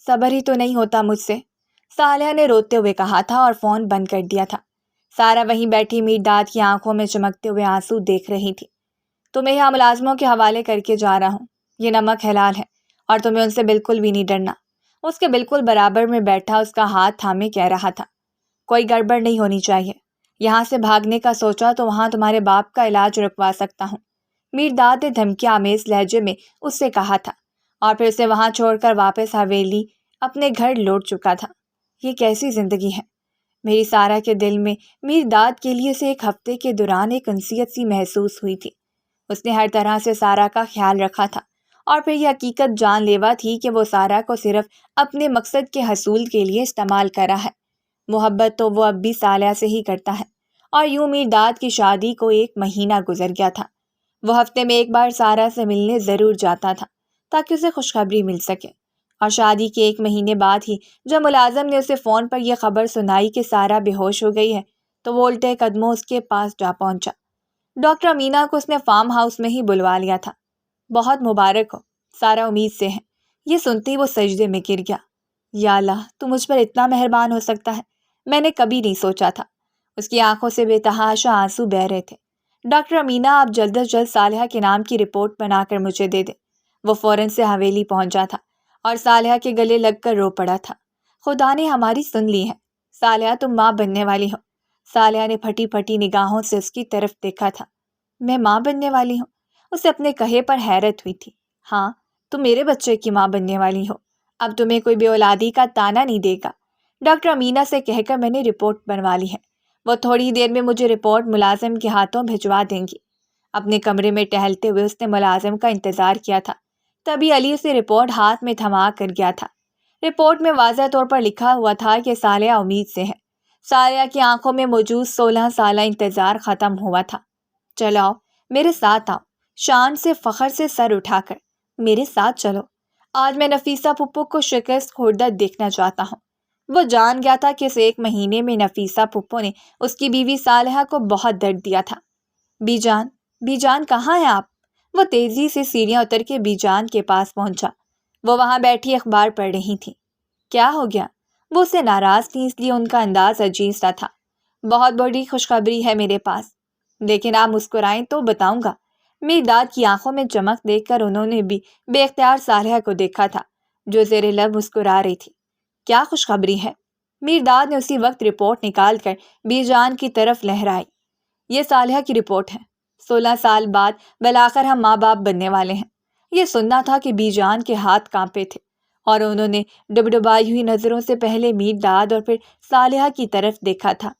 صبر ہی تو نہیں ہوتا مجھ سے، صالحہ نے روتے ہوئے کہا تھا اور فون بند کر دیا تھا۔ سارہ وہیں بیٹھی میرداد کی آنکھوں میں چمکتے ہوئے آنسو دیکھ رہی تھی۔ تمہیں یہاں ملازموں کے حوالے کر کے جا رہا ہوں، یہ نمک حلال ہے اور تمہیں ان سے بالکل بھی نہیں ڈرنا۔ اس کے بالکل برابر میں بیٹھا اس کا ہاتھ تھامے کہہ رہا تھا، کوئی گڑبڑ نہیں ہونی چاہیے۔ یہاں سے بھاگنے کا سوچا تو وہاں تمہارے باپ کا علاج رکوا سکتا ہوں، میرداد نے دھمکی آمیز لہجے میں اس سے کہا تھا، اور پھر اسے وہاں چھوڑ کر واپس حویلی اپنے گھر لوٹ چکا تھا۔ یہ کیسی زندگی ہے؟ میری سارہ کے دل میں میرداد کے لیے اسے 1 ہفتے کے دوران ایک انسیت سی محسوس ہوئی تھی۔ اس نے ہر طرح سے سارہ کا خیال رکھا تھا، اور پھر یہ حقیقت جان لیوا تھی کہ وہ سارہ کو صرف اپنے مقصد کے حصول کے لیے استعمال کر رہا ہے۔ محبت تو وہ اب بھی صالحہ سے ہی کرتا ہے، اور یوں میرداد کی شادی کو 1 مہینہ گزر گیا تھا۔ وہ ہفتے میں 1 بار سارہ سے ملنے ضرور جاتا تھا تاکہ اسے خوشخبری مل سکے، اور شادی کے 1 مہینے بعد ہی جب ملازم نے اسے فون پر یہ خبر سنائی کہ سارہ بے ہوش ہو گئی ہے تو وہ الٹے قدموں اس کے پاس جا پہنچا۔ ڈاکٹر امینا کو اس نے فارم ہاؤس میں ہی بلوا لیا تھا۔ بہت مبارک ہو، سارہ امید سے ہے۔ یہ سنتے ہی وہ سجدے میں گر گیا۔ یا اللہ، تو مجھ پر اتنا مہربان ہو سکتا ہے، میں نے کبھی نہیں سوچا تھا۔ اس کی آنکھوں سے بے تحاشا آنسو بہہ رہے تھے۔ ڈاکٹر امینا، آپ جلد از جلد صالحہ کے نام کی رپورٹ بنا کر مجھے دے دیں۔ وہ فوراً سے حویلی پہنچا تھا اور صالحہ کے گلے لگ کر رو پڑا تھا۔ خدا نے ہماری سن لی ہے، صالحہ تم ماں بننے والی ہو۔ صالحہ نے پھٹی پھٹی نگاہوں سے اس کی طرف دیکھا تھا۔ میں ماں بننے والی ہوں؟ اسے اپنے کہے پر حیرت ہوئی تھی۔ ہاں، تم میرے بچے کی ماں بننے والی ہو، اب تمہیں کوئی بے اولادی کا طعنہ نہیں دے گا۔ ڈاکٹر امینا سے کہہ کر میں نے رپورٹ بنوا لی ہے، وہ تھوڑی دیر میں مجھے رپورٹ ملازم کے ہاتھوں بھجوا دیں گی۔ اپنے کمرے میں ٹہلتے ہوئے اس نے ملازم کا انتظار کیا تھا، تبھی علی اسے رپورٹ ہاتھ میں تھما کر گیا تھا۔ رپورٹ میں واضح طور پر لکھا ہوا تھا کہ صالحہ امید سے ہے۔ صالحہ کی آنکھوں میں موجود 16 سالہ انتظار ختم ہوا تھا۔ چلو آؤ، میرے ساتھ آؤ، شان سے فخر سے سر اٹھا کر میرے ساتھ چلو۔ آج میں نفیسہ پھپھو کو شکست خوردہ دیکھنا چاہتا ہوں۔ وہ جان گیا تھا کہ اس 1 مہینے میں نفیسہ پھپھو نے اس کی بیوی صالحہ کو بہت درد دیا تھا۔ بی جان کہاں ہیں آپ؟ وہ تیزی سے سیڑھیاں اتر کے بی جان کے پاس پہنچا۔ وہ وہاں بیٹھی اخبار پڑھ رہی تھی۔ کیا ہو گیا؟ وہ اس سے ناراض تھی، اس لیے ان کا انداز عجیب سا تھا۔ بہت بڑی خوشخبری ہے میرے پاس، لیکن آپ مسکرائیں تو بتاؤں گا۔ میرداد کی آنکھوں میں چمک دیکھ کر انہوں نے بھی بے اختیار صالحہ کو دیکھا تھا، جو زیر لب مسکرا رہی تھی۔ کیا خوشخبری ہے؟ میرداد نے اسی وقت رپورٹ نکال کر بی جان کی طرف لہرائی۔ یہ صالحہ کی رپورٹ ہے، 16 سال بعد بالآخر ہم ماں باپ بننے والے ہیں۔ یہ سننا تھا کہ بی جان کے ہاتھ کانپے تھے۔ اور انہوں نے ڈبڈبائی ہوئی نظروں سے پہلے میرداد اور پھر صالحہ کی طرف دیکھا تھا۔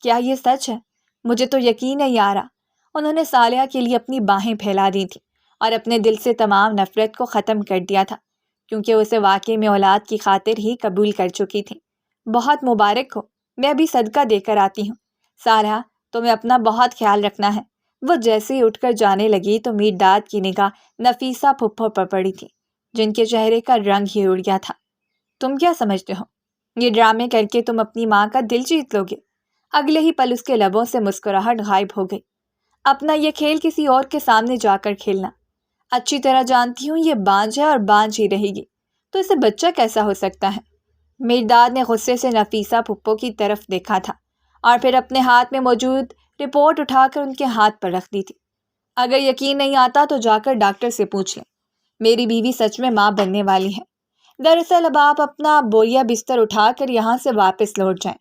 کیا یہ سچ ہے؟ مجھے تو یقین نہیں آ رہا۔ انہوں نے صالحہ کے لیے اپنی باہیں پھیلا دی تھیں اور اپنے دل سے تمام نفرت کو ختم کر دیا تھا، کیونکہ اسے واقعی میں اولاد کی خاطر ہی قبول کر چکی تھیں۔ بہت مبارک ہو، میں ابھی صدقہ دے کر آتی ہوں۔ صالحہ، تمہیں اپنا بہت خیال رکھنا ہے۔ وہ جیسے ہی اٹھ کر جانے لگی تو میرداد کی نگاہ نفیسہ پھپھو پر پڑی تھی، جن کے چہرے کا رنگ ہی اڑ گیا تھا۔ تم کیا سمجھتے ہو؟ یہ ڈرامے کر کے تم اپنی ماں کا دل جیت لو گے؟ اگلے ہی پل اس کے لبوں سے مسکراہٹ غائب ہو گئی۔ اپنا یہ کھیل کسی اور کے سامنے جا کر کھیلنا۔ اچھی طرح جانتی ہوں یہ بانجھ ہے اور بانجھ ہی رہے گی، تو اسے بچہ کیسا ہو سکتا ہے؟ میرداد نے غصے سے نفیسہ پھپھو کی طرف دیکھا تھا اور پھر اپنے ہاتھ میں موجود رپورٹ اٹھا کر ان کے ہاتھ پر رکھ دی تھی۔ اگر یقین نہیں آتا تو جا کر ڈاکٹر سے پوچھ لیں، میری بیوی سچ میں ماں بننے والی ہے۔ دراصل اب آپ اپنا بوریا بستر اٹھا کر یہاں سے واپس لوٹ جائیں،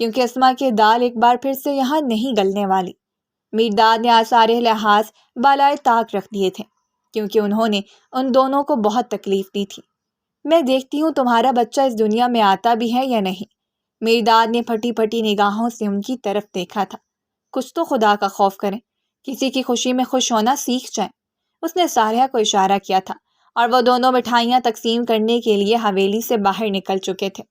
کیونکہ اسما کی دال ایک بار پھر سے یہاں نہیں گلنے والی۔ میرداد نے آثار لحاظ بالائے طاق رکھ دیے تھے، کیونکہ انہوں نے ان دونوں کو بہت تکلیف دی تھی۔ میں دیکھتی ہوں تمہارا بچہ اس دنیا میں آتا بھی ہے یا نہیں۔ میرداد نے پھٹی پھٹی نگاہوں سے ان کی طرف دیکھا تھا۔ کچھ تو خدا کا خوف کریں، کسی کی خوشی میں خوش ہونا سیکھ جائیں۔ اس نے صالحہ کو اشارہ کیا تھا اور وہ دونوں مٹھائیاں تقسیم کرنے کے لیے حویلی سے باہر نکل چکے تھے۔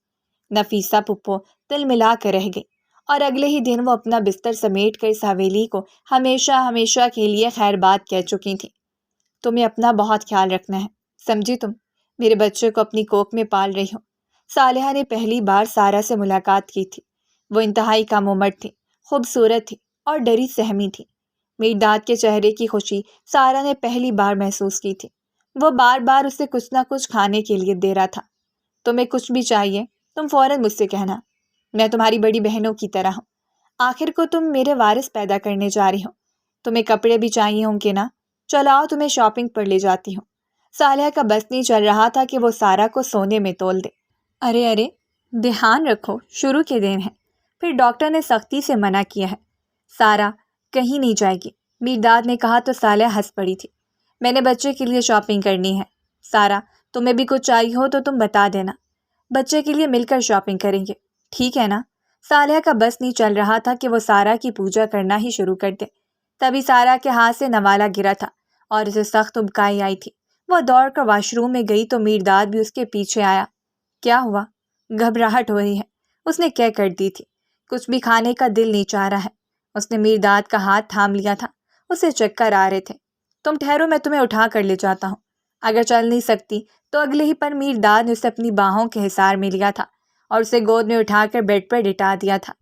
نفیسہ پھپھو تل ملا کر رہ گئی اور اگلے ہی دن وہ اپنا بستر سمیٹ کر اس حویلی کو ہمیشہ ہمیشہ کے لیے خیر بات کہہ چکی تھیں۔ تمہیں اپنا بہت خیال رکھنا ہے، سمجھی تم؟ میرے بچے کو اپنی کوکھ میں پال رہی ہو۔ صالحہ نے پہلی بار سارہ سے ملاقات کی تھی۔ وہ انتہائی کم عمر تھی، خوبصورت تھی اور ڈری سہمی تھی۔ میرداد کے چہرے کی خوشی سارہ نے پہلی بار محسوس کی تھی۔ وہ بار بار اسے کچھ نہ کچھ کھانے کے لیے دے رہا تھا۔ تمہیں کچھ بھی چاہیے تم فوراً مجھ سے کہنا، میں تمہاری بڑی بہنوں کی طرح ہوں۔ آخر کو تم میرے وارث پیدا کرنے جا رہی ہو۔ تمہیں کپڑے بھی چاہیے ہوں گے نا؟ چلو آؤ تمہیں شاپنگ پر لے جاتی ہوں۔ صالحہ کا بس نہیں چل رہا تھا کہ وہ سارہ کو سونے میں تول دے۔ ارے دھیان رکھو، شروع کے دن ہے۔ پھر ڈاکٹر نے سختی سے منع کیا ہے۔ سارہ کہیں نہیں جائے گی، میرداد نے کہا تو صالحہ ہنس پڑی تھی۔ میں نے بچے کے لیے شاپنگ کرنی ہے۔ سارہ، تمہیں بھی کچھ چاہیے ہو تو تم بتا دینا، بچے کے لیے مل کر شاپنگ کریں گے، ٹھیک ہے نا؟ صالحہ کا بس نہیں چل رہا تھا کہ وہ سارہ کی پوجا کرنا ہی شروع کر دے۔ تبھی سارہ کے ہاتھ سے نوالا گرا تھا اور اسے سخت ابکائی آئی تھی۔ وہ دوڑ کر واش روم میں گئی تو میرداد بھی اس کے پیچھے آیا۔ کیا ہوا؟ گھبراہٹ ہو رہی ہے، اس نے کہہ کر دی تھی۔ کچھ بھی کھانے کا دل نہیں چاہ رہا ہے۔ اس نے میرداد کا ہاتھ تھام لیا تھا، اسے چکر آ رہے تھے۔ تم ٹھہرو، میں تمہیں اٹھا کر لے جاتا ہوں۔ اگر چل نہیں سکتی تو اگلے ہی پر میرداد نے اسے اپنی باہوں کے حصار میں لیا تھا اور اسے گود میں اٹھا کر بیڈ پر لٹا دیا تھا۔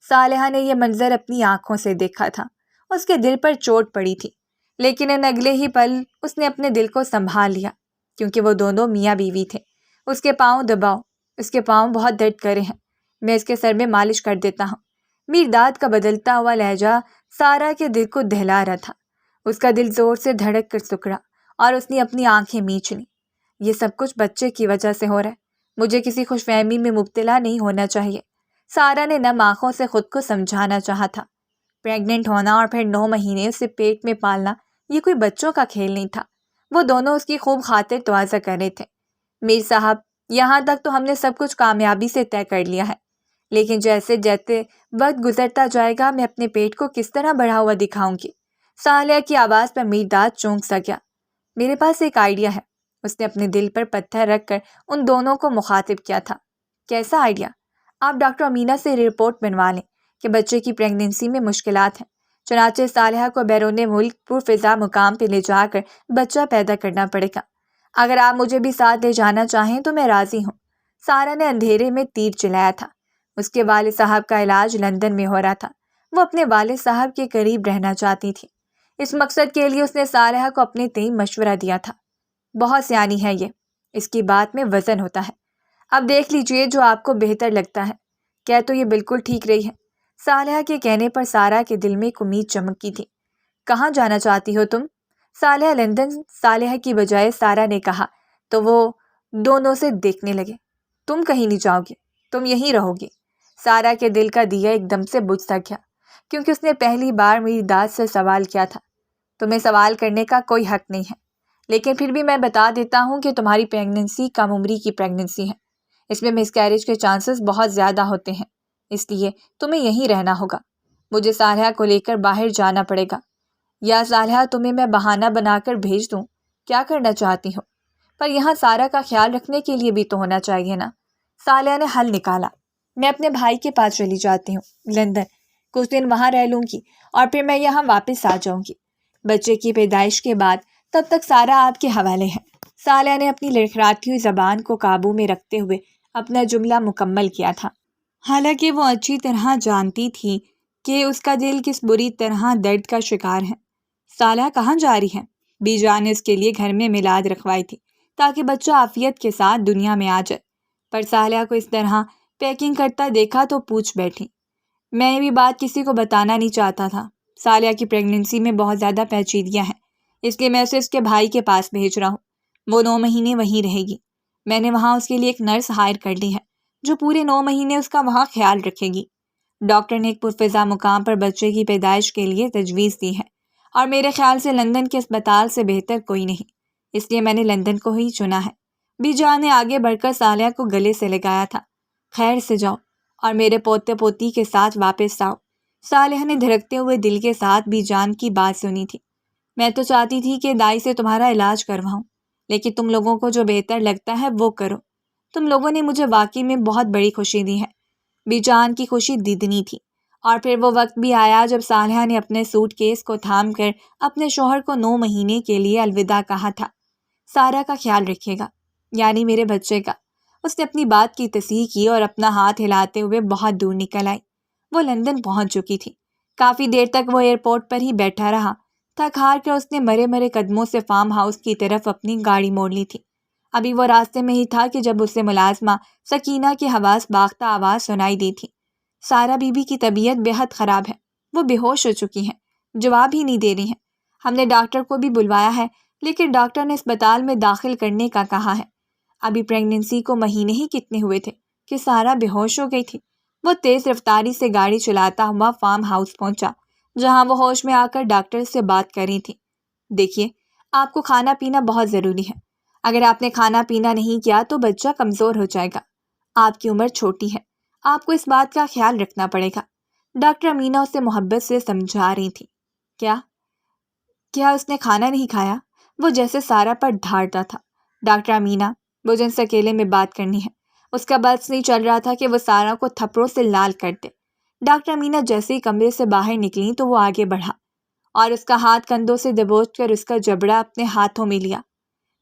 صالحہ نے یہ منظر اپنی آنکھوں سے دیکھا تھا۔ اس کے دل پر چوٹ پڑی تھی، لیکن ان اگلے ہی پل اس نے اپنے دل کو سنبھال لیا، کیونکہ وہ دونوں میاں بیوی تھے۔ اس کے پاؤں دباؤ، اس کے پاؤں بہت درد کرے ہیں، میں اس کے سر میں مالش کر دیتا ہوں۔ میرداد کا بدلتا ہوا لہجہ سارہ کے دل کو دہلا رہا تھا۔ اس کا دل زور سے دھڑک کر سکڑا اور اس نے اپنی آنکھیں میچ لیں۔ یہ سب کچھ بچے کی وجہ سے ہو رہا ہے، مجھے کسی خوش فہمی میں مبتلا نہیں ہونا چاہیے۔ سارہ نے نم آنکھوں سے خود کو سمجھانا چاہا تھا۔ پریگننٹ ہونا اور پھر 9 مہینے اسے پیٹ میں پالنا یہ کوئی بچوں کا کھیل نہیں تھا۔ وہ دونوں اس کی خوب خاطر تواضع کر رہے تھے۔ میر صاحب، یہاں تک تو ہم نے سب کچھ کامیابی سے طے کر لیا ہے، لیکن جیسے جیسے وقت گزرتا جائے گا میں اپنے پیٹ کو کس طرح بڑھا ہوا دکھاؤں گی۔ صالحہ کی آواز پر میرداد چونک سا گیا۔ میرے پاس ایک آئیڈیا ہے۔ اس نے اپنے دل پر پتھر رکھ کر ان دونوں کو مخاطب کیا تھا۔ کیسا آئیڈیا؟ آپ ڈاکٹر امینہ سے رپورٹ بنوا لیں کہ بچے کی پریگننسی میں مشکلات ہیں، چنانچہ صالحہ کو بیرون ملک پرفضا مقام پہ لے جا کر بچہ پیدا کرنا پڑے گا۔ اگر آپ مجھے بھی ساتھ لے جانا چاہیں تو میں راضی ہوں۔ سارہ نے اندھیرے میں تیر چلایا تھا۔ اس کے والد صاحب کا علاج لندن میں ہو رہا تھا۔ وہ اپنے والد صاحب کے قریب رہنا چاہتی تھی۔ اس مقصد کے لیے اس نے صالحہ کو اپنے تئیں مشورہ دیا تھا۔ بہت سیانی ہے یہ، اس کی بات میں وزن ہوتا ہے۔ اب دیکھ لیجئے جو آپ کو بہتر لگتا ہے۔ کہہ تو یہ بالکل ٹھیک رہی ہے۔ صالحہ کے کہنے پر سارہ کے دل میں ایک امید چمکی تھی۔ کہاں جانا چاہتی ہو تم؟ صالحہ لندن، صالحہ کی بجائے سارہ نے کہا تو وہ دونوں سے دیکھنے لگے۔ تم کہیں نہیں جاؤ گی، تم یہیں رہو گی۔ سارہ کے دل کا دیا ایک دم سے بجھ سا گیا، کیونکہ اس نے پہلی بار میرداد سے سوال کیا تھا۔ تمہیں سوال کرنے کا کوئی حق نہیں ہے، لیکن پھر بھی میں بتا دیتا ہوں کہ تمہاری پریگننسی کم عمری کی پریگننسی ہے، اس میں مس کیریج کے چانسز بہت زیادہ ہوتے ہیں، اس لیے تمہیں یہیں رہنا ہوگا۔ مجھے صالحہ کو لے کر باہر جانا پڑے گا، یا صالحہ تمہیں میں بہانہ بنا کر بھیج دوں؟ کیا کرنا چاہتی ہو؟ پر یہاں سارا کا خیال رکھنے کے لیے بھی تو ہونا چاہیے نا۔ صالحہ نے حل نکالا، میں اپنے بھائی کے پاس چلی جاتی ہوں لندن، کچھ دن وہاں رہ لوں گی اور پھر میں یہاں واپس آ جاؤں گی بچے کی پیدائش کے بعد، تب تک سارا آپ کے حوالے ہے۔ صالحہ نے اپنی لڑکھڑاتی ہوئی زبان کو قابو میں رکھتے ہوئے اپنا جملہ مکمل کیا تھا، حالانکہ وہ اچھی طرح جانتی تھی کہ اس کا دل کس بری طرح درد کا شکار ہے۔ صالحہ کہاں جا رہی ہے؟ بی جان نے اس کے لیے گھر میں میلاد رکھوائی تھی تاکہ بچہ عافیت کے ساتھ دنیا میں آ جائے، پر صالحہ کو اس طرح پیکنگ کرتا دیکھا تو پوچھ بیٹھی۔ میں یہ بھی بات کسی کو بتانا نہیں چاہتا تھا، صالحہ کی پریگننسی میں بہت زیادہ پیچیدگیاں ہیں، اس لیے میں اسے اس کے بھائی کے پاس بھیج رہا ہوں، وہ 9 مہینے وہیں رہے گی۔ میں نے وہاں اس کے لیے ایک نرس ہائر کر لی ہے جو پورے 9 مہینے اس کا وہاں خیال رکھے گی۔ ڈاکٹر نے ایک پرفضا مقام پر بچے کی پیدائش کے لیے تجویز دی ہے، اور میرے خیال سے لندن کے اسپتال سے بہتر کوئی نہیں، اس لیے میں نے لندن کو ہی چنا ہے۔ بی جان نے آگے بڑھ کر صالحہ کو گلے سے لگایا تھا۔ خیر سے جاؤ اور میرے پوتے پوتی کے ساتھ واپس آؤ۔ صالحہ نے دھڑکتے ہوئے دل کے ساتھ بی جان کی بات سنی تھی۔ میں تو چاہتی تھی کہ دائی سے تمہارا علاج کرواؤں، لیکن تم لوگوں کو جو بہتر لگتا ہے وہ کرو۔ تم لوگوں نے مجھے واقعی میں بہت بڑی خوشی دی ہے۔ بی جان کی خوشی دیدنی تھی، اور پھر وہ وقت بھی آیا جب صالحہ نے اپنے سوٹ کیس کو تھام کر اپنے شوہر کو 9 مہینے کے لیے الوداع کہا تھا۔ سارا کا خیال رکھے گا، یعنی میرے بچے کا۔ اس نے اپنی بات کی تصحیح کی اور اپنا ہاتھ ہلاتے ہوئے بہت دور نکل آئی۔ وہ لندن پہنچ چکی تھی۔ کافی دیر تک وہ ایئرپورٹ پر ہی بیٹھا رہا۔ تھک ہار کر اس نے مرے مرے قدموں سے فارم ہاؤس کی طرف اپنی گاڑی موڑ لی تھی۔ ابھی وہ راستے میں ہی تھا کہ جب اسے ملازمہ سکینہ کی حواس باختہ آواز سنائی دی تھی۔ سارا بی بی کی طبیعت بے حد خراب ہے، وہ بے ہوش ہو چکی ہیں، جواب ہی نہیں دے رہی ہیں۔ ہم نے ڈاکٹر کو بھی بلوایا ہے، لیکن ڈاکٹر نے اسپتال میں داخل کرنے کا کہا ہے۔ ابھی پریگننسی کو مہینے ہی کتنے ہوئے تھے کہ سارا بے ہوش ہو گئی تھی۔ وہ تیز رفتاری سے گاڑی چلاتا ہوا فارم ہاؤس پہنچا، جہاں وہ ہوش میں آ کر ڈاکٹر سے بات کر رہی تھی۔ دیکھیے، آپ کو کھانا پینا بہت ضروری ہے۔ اگر آپ نے کھانا پینا نہیں کیا تو بچہ کمزور ہو جائے گا۔ آپ کی عمر چھوٹی ہے، آپ کو اس بات کا خیال رکھنا پڑے گا۔ ڈاکٹر امینا اسے محبت سے سمجھا رہی تھی۔ کیا اس نے کھانا نہیں کھایا؟ وہ جیسے سارا پر دھاڑتا تھا۔ ڈاکٹر امینا، مجھے ان سے اکیلے میں بات کرنی ہے۔ اس کا بس نہیں چل رہا تھا کہ وہ سارا کو تھپڑوں سے لال کر دے۔ ڈاکٹر امینا جیسے ہی کمرے سے باہر نکلیں تو وہ آگے بڑھا اور اس کا ہاتھ کندھوں سے دبوچ کر اس کا جبڑا اپنے ہاتھوں میں لیا۔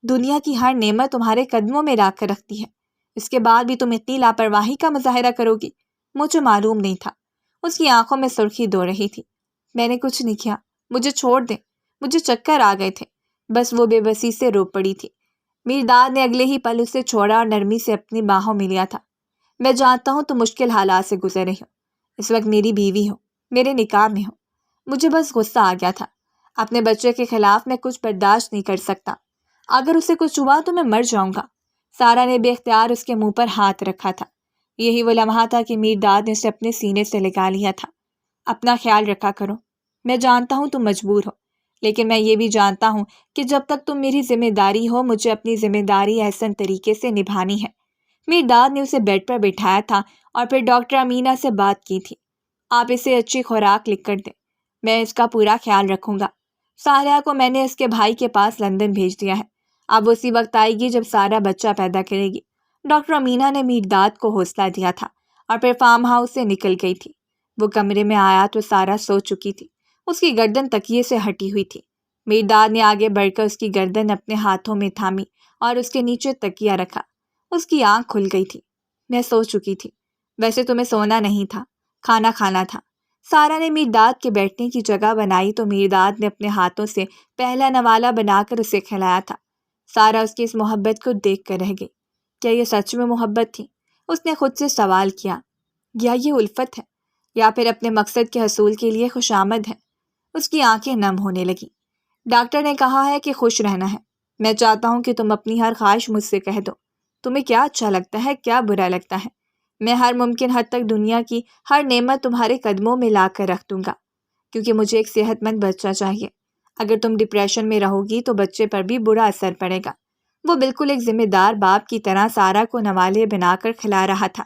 دنیا کی ہر نعمت تمہارے قدموں میں رکھ کر رکھتی ہے، اس کے بعد بھی تم اتنی لاپرواہی کا مظاہرہ کرو گی؟ مجھے معلوم نہیں تھا۔ اس کی آنکھوں میں سرخی دو رہی تھی۔ میں نے کچھ نہیں کیا، مجھے چھوڑ دیں، مجھے چکر آ گئے تھے۔ بس وہ بے بسی سے رو پڑی تھی۔ میرداد نے اگلے ہی پل اسے چھوڑا اور نرمی سے اپنی باہوں میں لیا تھا۔ میں جانتا ہوں تم مشکل حالات سے گزر رہی ہو، اس وقت میری بیوی ہو، میرے نکاح میں ہو۔ مجھے بس غصہ آ گیا تھا۔ اپنے بچے کے خلاف میں کچھ برداشت نہیں کر سکتا۔ اگر اسے کچھ ہوا تو میں مر جاؤں گا۔ سارا نے بے اختیار اس کے منہ پر ہاتھ رکھا تھا۔ یہی وہ لمحہ تھا کہ میرداد نے اسے اپنے سینے سے لگا لیا تھا۔ اپنا خیال رکھا کرو۔ میں جانتا ہوں تم مجبور ہو، لیکن میں یہ بھی جانتا ہوں کہ جب تک تم میری ذمہ داری ہو مجھے اپنی ذمہ داری احسن طریقے سے نبھانی ہے۔ میرداد نے اسے بیڈ پر بٹھایا تھا اور پھر ڈاکٹر امینا سے بات کی تھی۔ آپ اسے اچھی خوراک لکھ کر دیں، میں اس کا پورا خیال رکھوں گا۔ صالحہ کو میں نے اس کے بھائی کے پاس لندن بھیج دیا ہے، اب اسی وقت آئے گی جب سارا بچہ پیدا کرے گی۔ ڈاکٹر امینا نے میرداد کو حوصلہ دیا تھا اور پھر فارم ہاؤس سے نکل گئی تھی۔ وہ کمرے میں آیا تو سارا سو چکی تھی، اس کی گردن تکیے سے ہٹی ہوئی تھی۔ میرداد نے آگے بڑھ کر اس کی گردن اپنے ہاتھوں میں تھامی اور اس کے نیچے تکیہ رکھا۔ اس کی آنکھ کھل گئی تھی۔ میں سو چکی تھی۔ ویسے تمہیں سونا نہیں تھا، کھانا کھانا تھا۔ سارا نے میرداد کے بیٹھنے کی جگہ بنائی تو میرداد نے اپنے ہاتھوں سے پہلا نوالا بنا کر اسے کھلایا تھا۔ سارا اس کی اس محبت کو دیکھ کر رہ گئی۔ کیا یہ سچ میں محبت تھی؟ اس نے خود سے سوال کیا۔ یا یہ الفت ہے، یا پھر اپنے مقصد کے حصول کے لیے خوشامد ہے؟ اس کی آنکھیں نم ہونے لگیں۔ ڈاکٹر نے کہا ہے کہ خوش رہنا ہے۔ میں چاہتا ہوں کہ تم اپنی ہر خواہش مجھ سے کہہ دو۔ تمہیں کیا اچھا لگتا ہے، کیا برا لگتا ہے؟ میں ہر ممکن حد تک دنیا کی ہر نعمت تمہارے قدموں میں لا کر رکھ دوں گا، کیونکہ مجھے ایک صحت مند بچہ چاہیے۔ اگر تم ڈپریشن میں رہو گی تو بچے پر بھی برا اثر پڑے گا۔ وہ بالکل ایک ذمہ دار باپ کی طرح سارا کو نوالے بنا کر کھلا رہا تھا۔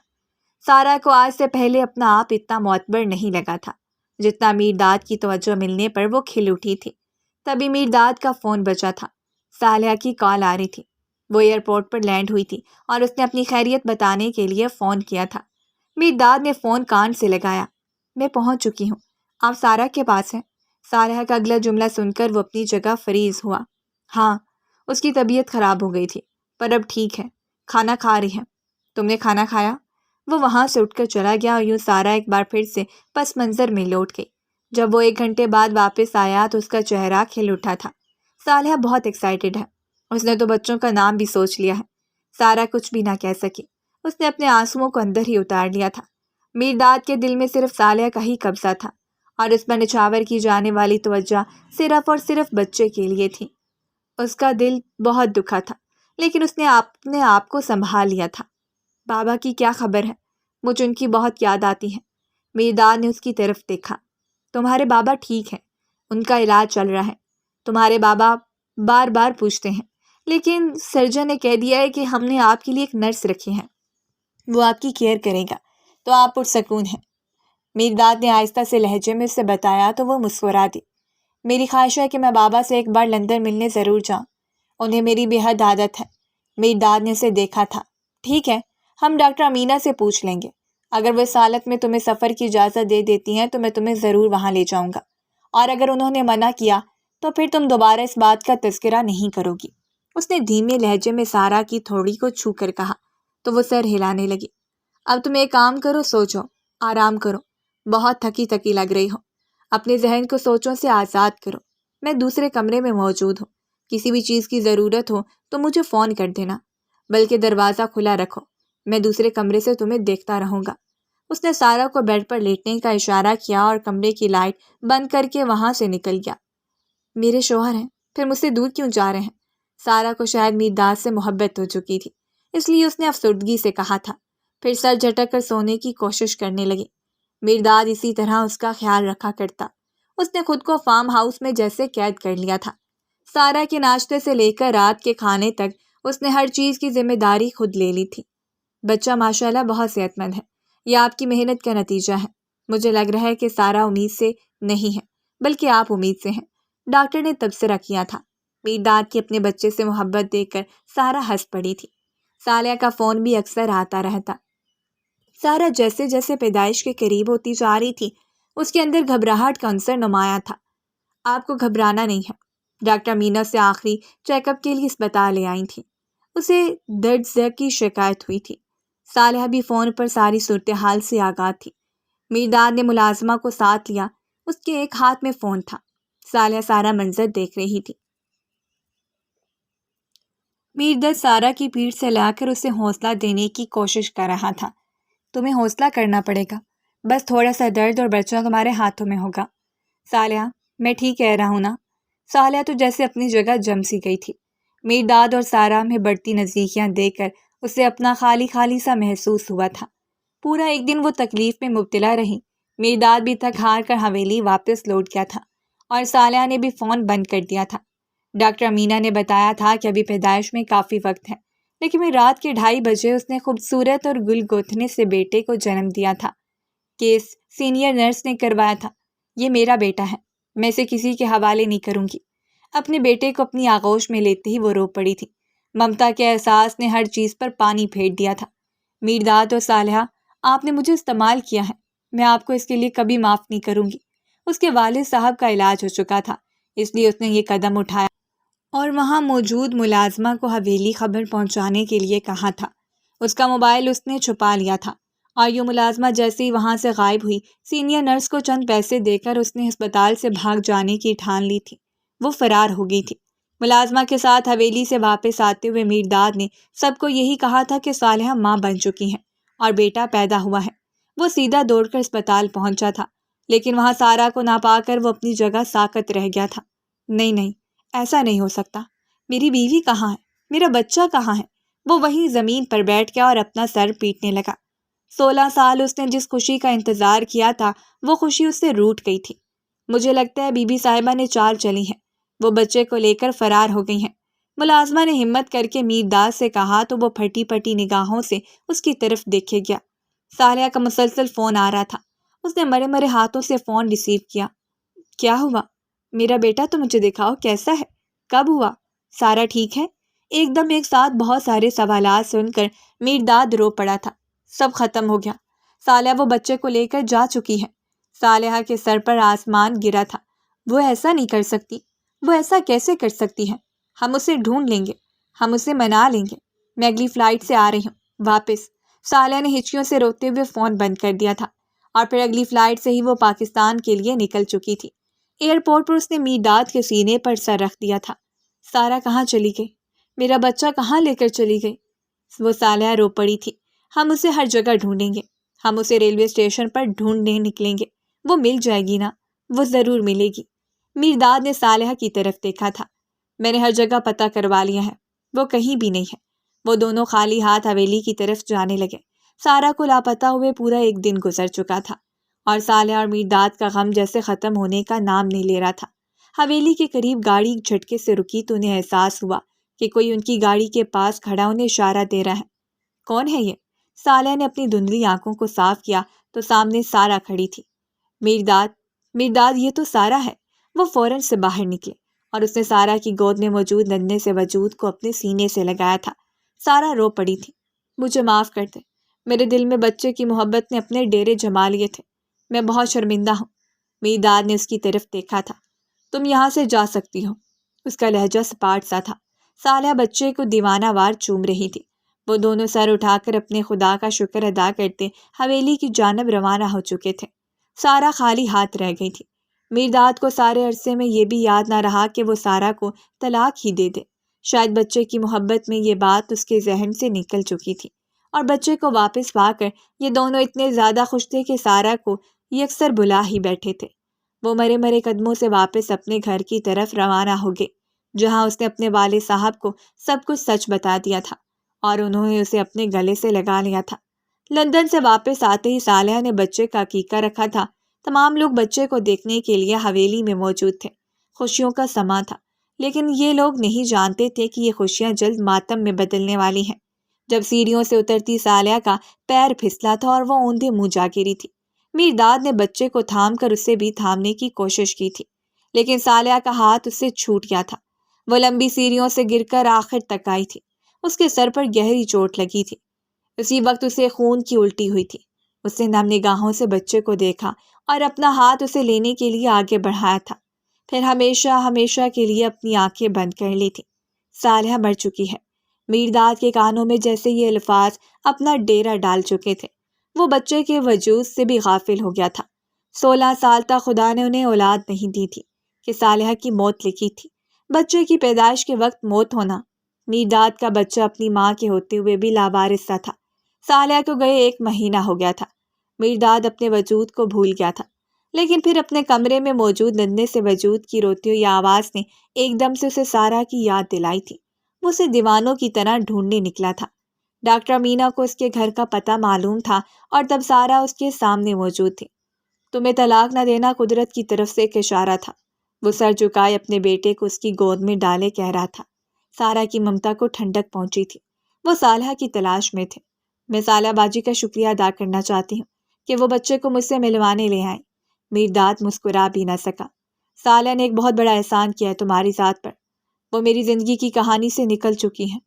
سارا کو آج سے پہلے اپنا آپ اتنا معتبر نہیں لگا تھا جتنا میرداد کی توجہ ملنے پر وہ کھل اٹھی تھی۔ تبھی میرداد کا فون بجا تھا۔ صالحہ کی کال آ رہی تھی۔ وہ ایئرپورٹ پر لینڈ ہوئی تھی اور اس نے اپنی خیریت بتانے کے لیے فون کیا تھا۔ میرداد نے فون کان سے لگایا۔ میں پہنچ چکی ہوں، آپ سارا کے پاس ہیں؟ صالحہ کا اگلا جملہ سن کر وہ اپنی جگہ فریز ہوا۔ ہاں، اس کی طبیعت خراب ہو گئی تھی پر اب ٹھیک ہے، کھانا کھا رہی ہے۔ تم نے کھانا کھایا؟ وہ وہاں سے اٹھ کر چلا گیا اور یوں سارا ایک بار پھر سے پس منظر میں لوٹ گئی۔ جب وہ 1 گھنٹے بعد واپس آیا تو اس کا چہرہ کھل اٹھا تھا۔ صالحہ بہت ایکسائٹڈ ہے، اس نے تو بچوں کا نام بھی سوچ لیا ہے۔ سارا کچھ بھی نہ کہہ سکی، اس نے اپنے آنسوؤں کو اندر ہی اتار لیا تھا۔ میرداد کے دل میں صرف صالحہ کا ہی قبضہ تھا اور اس پر نچھاور کی جانے والی توجہ صرف اور صرف بچے کے لیے تھی۔ اس کا دل بہت دکھا تھا لیکن اس نے اپنے آپ کو سنبھال لیا تھا۔ بابا کی کیا خبر ہے؟ مجھے ان کی بہت یاد آتی ہے۔ میرداد نے اس کی طرف دیکھا۔ تمہارے بابا ٹھیک ہیں، ان کا علاج چل رہا ہے۔ تمہارے بابا بار بار پوچھتے ہیں لیکن سرجن نے کہہ دیا ہے کہ ہم نے آپ کے لیے ایک نرس رکھی ہے، وہ آپ کی کیئر کرے گا تو آپ پرسکون ہیں۔ میرداد نے آہستہ سے لہجے میں اسے بتایا تو وہ مسکرا دی۔ میری خواہش ہے کہ میں بابا سے ایک بار لندن ملنے ضرور جاؤں، انہیں میری بے حد عادت ہے۔ میرداد نے اسے دیکھا تھا۔ ٹھیک ہے، ہم ڈاکٹر امینہ سے پوچھ لیں گے، اگر وہ اس حالت میں تمہیں سفر کی اجازت دے دیتی ہیں تو میں تمہیں ضرور وہاں لے جاؤں گا، اور اگر انہوں نے منع کیا تو پھر تم دوبارہ اس بات کا تذکرہ نہیں کرو گی۔ اس نے دھیمے لہجے میں سارا کی تھوڑی کو چھو کر کہا تو وہ سر ہلانے لگی۔ اب تم ایک کام کرو، سو جاؤ، آرام کرو، بہت تھکی تھکی لگ رہی ہو، اپنے ذہن کو سوچوں سے آزاد کرو۔ میں دوسرے کمرے میں موجود ہوں، کسی بھی چیز کی ضرورت ہو تو مجھے فون کر دینا، بلکہ دروازہ کھلا رکھو، میں دوسرے کمرے سے تمہیں دیکھتا رہوں گا۔ اس نے سارا کو بیڈ پر لیٹنے کا اشارہ کیا اور کمرے کی لائٹ بند کر کے وہاں سے نکل گیا۔ میرے شوہر ہیں، پھر مجھ سے دور کیوں جا رہے ہیں؟ سارا کو شاید میرداد سے محبت ہو چکی تھی، اس لیے اس نے افسردگی سے کہا تھا، پھر سر جھٹک کر سونے کی کوشش کرنے لگی۔ میرداد اسی طرح اس کا خیال رکھا کرتا۔ اس نے خود کو فارم ہاؤس میں جیسے قید کر لیا تھا۔ سارا کے ناشتے سے لے کر رات کے کھانے تک اس نے ہر چیز کی ذمہ داری خود لے لی تھی۔ بچہ ماشاءاللہ بہت صحت مند ہے، یہ آپ کی محنت کا نتیجہ ہے۔ مجھے لگ رہا ہے کہ سارا امید سے نہیں ہے بلکہ آپ امید سے ہیں، ڈاکٹر نے تبصرہ کیا تھا۔ میرداد کی اپنے بچے سے محبت دیکھ کر سارا ہنس پڑی تھی۔ صالحہ کا فون بھی اکثر آتا رہتا۔ سارا جیسے جیسے پیدائش کے قریب ہوتی جا رہی تھی اس کے اندر گھبراہٹ کا عنصر نمایاں تھا۔ آپ کو گھبرانا نہیں ہے، ڈاکٹر مینا سے آخری چیک اپ کے لیے اسپتال لے آئی تھی، اسے درد ذر کی شکایت ہوئی تھی۔ صالحہ بھی فون پر ساری صورتحال سے آگاہ تھی۔ میرداد نے ملازمہ کو ساتھ لیا، اس کے ایک ہاتھ میں فون تھا۔ صالحہ سارا منظر دیکھ رہی تھی۔ میرداد سارا کی پیٹھ سے لا کر اسے حوصلہ دینے کی کوشش کر رہا تھا۔ تمہیں حوصلہ کرنا پڑے گا، بس تھوڑا سا درد اور بچہ تمہارے ہاتھوں میں ہوگا۔ صالحہ، میں ٹھیک کہہ رہا ہوں نا؟ صالحہ تو جیسے اپنی جگہ جم سی گئی تھی۔ میرداد اور سارا میں بڑھتی نزدیکیاں دیکھ کر اسے اپنا خالی خالی سا محسوس ہوا تھا۔ پورا ایک دن وہ تکلیف میں مبتلا رہی۔ میرداد بھی تھک ہار کر حویلی واپس لوٹ گیا تھا اور صالحہ نے بھی فون بند کر دیا تھا۔ ڈاکٹر امینہ نے بتایا تھا کہ ابھی پیدائش میں کافی وقت ہے، لیکن میں رات کے 2:30 بجے اس نے خوبصورت اور گل گوتھنے سے بیٹے کو جنم دیا تھا۔ کیس سینئر نرس نے کروایا تھا۔ یہ میرا بیٹا ہے، میں اسے کسی کے حوالے نہیں کروں گی۔ اپنے بیٹے کو اپنی آغوش میں لیتے ہی وہ رو پڑی تھی۔ ممتا کے احساس نے ہر چیز پر پانی پھیر دیا تھا۔ میرداد اور صالحہ، آپ نے مجھے استعمال کیا ہے، میں آپ کو اس کے لیے کبھی معاف نہیں کروں گی۔ اس کے والد صاحب کا علاج ہو چکا تھا، اس لیے اس نے یہ قدم اٹھایا اور وہاں موجود ملازمہ کو حویلی خبر پہنچانے کے لیے کہا تھا۔ اس کا موبائل اس نے چھپا لیا تھا اور یہ ملازمہ جیسے ہی وہاں سے غائب ہوئی، سینئر نرس کو چند پیسے دے کر اس نے ہسپتال سے بھاگ جانے کی ٹھان لی تھی۔ وہ فرار ہو گئی تھی۔ ملازمہ کے ساتھ حویلی سے واپس آتے ہوئے میرداد نے سب کو یہی کہا تھا کہ صالحہ ماں بن چکی ہیں اور بیٹا پیدا ہوا ہے۔ وہ سیدھا دوڑ کر اسپتال پہنچا تھا، لیکن وہاں سارا کو نہ پا کر وہ اپنی جگہ ساکت رہ گیا تھا۔ نہیں نہیں، ایسا نہیں ہو سکتا، میری بیوی کہاں ہے، میرا بچہ کہاں ہے؟ وہ وہیں زمین پر بیٹھ گیا اور اپنا سر پیٹنے لگا۔ 16 سال اس نے جس خوشی کا انتظار کیا تھا وہ خوشی اس سے روٹھ گئی تھی۔ مجھے لگتا ہے بی بی صاحبہ نے چال چلی ہے، وہ بچے کو لے کر فرار ہو گئی ہیں۔ ملازمہ نے ہمت کر کے میرداد سے کہا تو وہ پھٹی پھٹی نگاہوں سے اس کی طرف دیکھے گیا۔ صالحہ کا مسلسل فون آ رہا تھا۔ اس نے مرے مرے ہاتھوں سے فون ریسیو کیا۔ کیا ہوا؟ میرا بیٹا تو مجھے دکھاؤ، کیسا ہے؟ کب ہوا؟ سارا ٹھیک ہے؟ ایک دم ایک ساتھ بہت سارے سوالات سن کر میرداد رو پڑا تھا۔ سب ختم ہو گیا۔ صالحہ وہ بچے کو لے کر جا چکی ہے۔ صالحہ کے سر پر آسمان گرا تھا۔ وہ ایسا نہیں کر سکتی، وہ ایسا کیسے کر سکتی ہے؟ ہم اسے ڈھونڈ لیں گے، ہم اسے منا لیں گے۔ میں اگلی فلائٹ سے آ رہی ہوں واپس۔ صالحہ نے ہچکیوں سے روتے ہوئے فون بند کر دیا تھا اور پھر اگلی فلائٹ سے ہی وہ پاکستان کے لیے نکل چکی تھی۔ ایئرپورٹ پر اس نے میرداد کے سینے پر سر رکھ دیا تھا۔ سارا کہاں چلی گئی؟ میرا بچہ کہاں لے کر چلی گئی؟ وہ صالحہ رو پڑی تھی۔ ہم اسے ہر جگہ ڈھونڈیں گے، ہم اسے ریلوے اسٹیشن پر ڈھونڈنے نکلیں گے۔ وہ مل جائے گی نا؟ وہ ضرور ملے گی۔ میرداد نے صالحہ کی طرف دیکھا تھا۔ میں نے ہر جگہ پتہ کروا لیا ہے، وہ کہیں بھی نہیں ہے۔ وہ دونوں خالی ہاتھ حویلی کی طرف جانے لگے۔ سارا کو لاپتہ ہوئے پورا ایک دن گزر چکا تھا اور صالحہ اور میرداد کا غم جیسے ختم ہونے کا نام نہیں لے رہا تھا۔ حویلی کے قریب گاڑی جھٹکے سے رکی تو انہیں احساس ہوا کہ کوئی ان کی گاڑی کے پاس کھڑا انہیں اشارہ دے رہا ہے۔ کون ہے یہ؟ صالحہ نے اپنی دھندلی آنکھوں کو صاف کیا تو سامنے سارا کھڑی تھی۔ میرداد یہ تو سارا ہے۔ وہ فوراً سے باہر نکلے اور اس نے سارا کی گود میں موجود ننھے سے وجود کو اپنے سینے سے لگایا تھا۔ سارا رو پڑی تھی۔ مجھے معاف کر دے، میرے دل میں بچے کی محبت نے اپنے ڈیرے جما لیے تھے، میں بہت شرمندہ ہوں۔ میرداد نے اس کی طرف دیکھا تھا۔ تم یہاں سے جا سکتی ہو۔ اس کا لہجہ سپاٹ سا تھا۔ صالحہ بچے کو دیوانہ وار چوم رہی تھی۔ وہ دونوں سر اٹھا کر اپنے خدا کا شکر ادا کرتے حویلی کی جانب روانہ ہو چکے تھے۔ سارا خالی ہاتھ رہ گئی تھی۔ میرداد کو سارے عرصے میں یہ بھی یاد نہ رہا کہ وہ سارا کو طلاق ہی دے دے۔ شاید بچے کی محبت میں یہ بات اس کے ذہن سے نکل چکی تھی اور بچے کو واپس پا کر یہ دونوں اتنے زیادہ خوش تھے کہ سارا کو یکسر بلا ہی بیٹھے تھے۔ وہ مرے مرے قدموں سے واپس اپنے گھر کی طرف روانہ ہو گئے، جہاں اس نے اپنے والد صاحب کو سب کچھ سچ بتا دیا تھا اور انہوں نے اسے اپنے گلے سے لگا لیا تھا۔ لندن سے واپس آتے ہی صالحہ نے بچے کا عقیقہ رکھا تھا۔ تمام لوگ بچے کو دیکھنے کے لیے حویلی میں موجود تھے۔ خوشیوں کا سماں تھا، لیکن یہ لوگ نہیں جانتے تھے کہ یہ خوشیاں جلد ماتم میں بدلنے والی ہیں۔ جب سیڑھیوں سے اترتی صالحہ کا پیر پھسلا تھا اور وہ اوندھے منہ جا گری تھی۔ میرداد نے بچے کو تھام کر اسے بھی تھامنے کی کوشش کی تھی، لیکن صالحہ کا ہاتھ اس سے چھوٹ گیا تھا۔ وہ لمبی سیڑھیوں سے گر کر آخر تک آئی تھی۔ اس کے سر پر گہری چوٹ لگی تھی۔ اسی وقت اسے خون کی الٹی ہوئی تھی۔ اس نے نم نگاہوں سے بچے کو دیکھا اور اپنا ہاتھ اسے لینے کے لیے آگے بڑھایا تھا، پھر ہمیشہ ہمیشہ کے لیے اپنی آنکھیں بند کر لی تھی۔ صالحہ مر چکی ہے۔ میرداد کے کانوں میں جیسے یہ الفاظ اپنا ڈیرا ڈال چکے تھے۔ وہ بچے کے وجود سے بھی غافل ہو گیا تھا۔ 16 سال تک خدا نے انہیں اولاد نہیں دی تھی کہ صالحہ کی موت لکھی تھی۔ بچے کی پیدائش کے وقت موت ہونا۔ میرداد کا بچہ اپنی ماں کے ہوتے ہوئے بھی لاوارث سا تھا۔ صالحہ کو گئے 1 مہینہ ہو گیا تھا۔ میرداد اپنے وجود کو بھول گیا تھا، لیکن پھر اپنے کمرے میں موجود ننھے سے وجود کی روتی ہوئی آواز نے ایک دم سے اسے سارا کی یاد دلائی تھی۔ وہ اسے دیوانوں کی طرح ڈھونڈنے نکلا تھا۔ ڈاکٹر امینا کو اس کے گھر کا پتہ معلوم تھا اور تب سارا اس کے سامنے موجود تھی۔ تمہیں طلاق نہ دینا قدرت کی طرف سے ایک اشارہ تھا۔ وہ سر جھکائے اپنے بیٹے کو اس کی گود میں ڈالے کہہ رہا تھا۔ سارا کی ممتا کو ٹھنڈک پہنچی تھی۔ وہ صالحہ کی تلاش میں تھے۔ میں صالحہ باجی کا شکریہ ادا کرنا چاہتی ہوں کہ وہ بچے کو مجھ سے ملوانے لے آئیں۔ میرداد مسکرا بھی نہ سکا۔ صالحہ نے ایک بہت بڑا احسان کیا ہے تمہاری ذات پر۔ وہ میری زندگی کی کہانی سے نکل چکی ہیں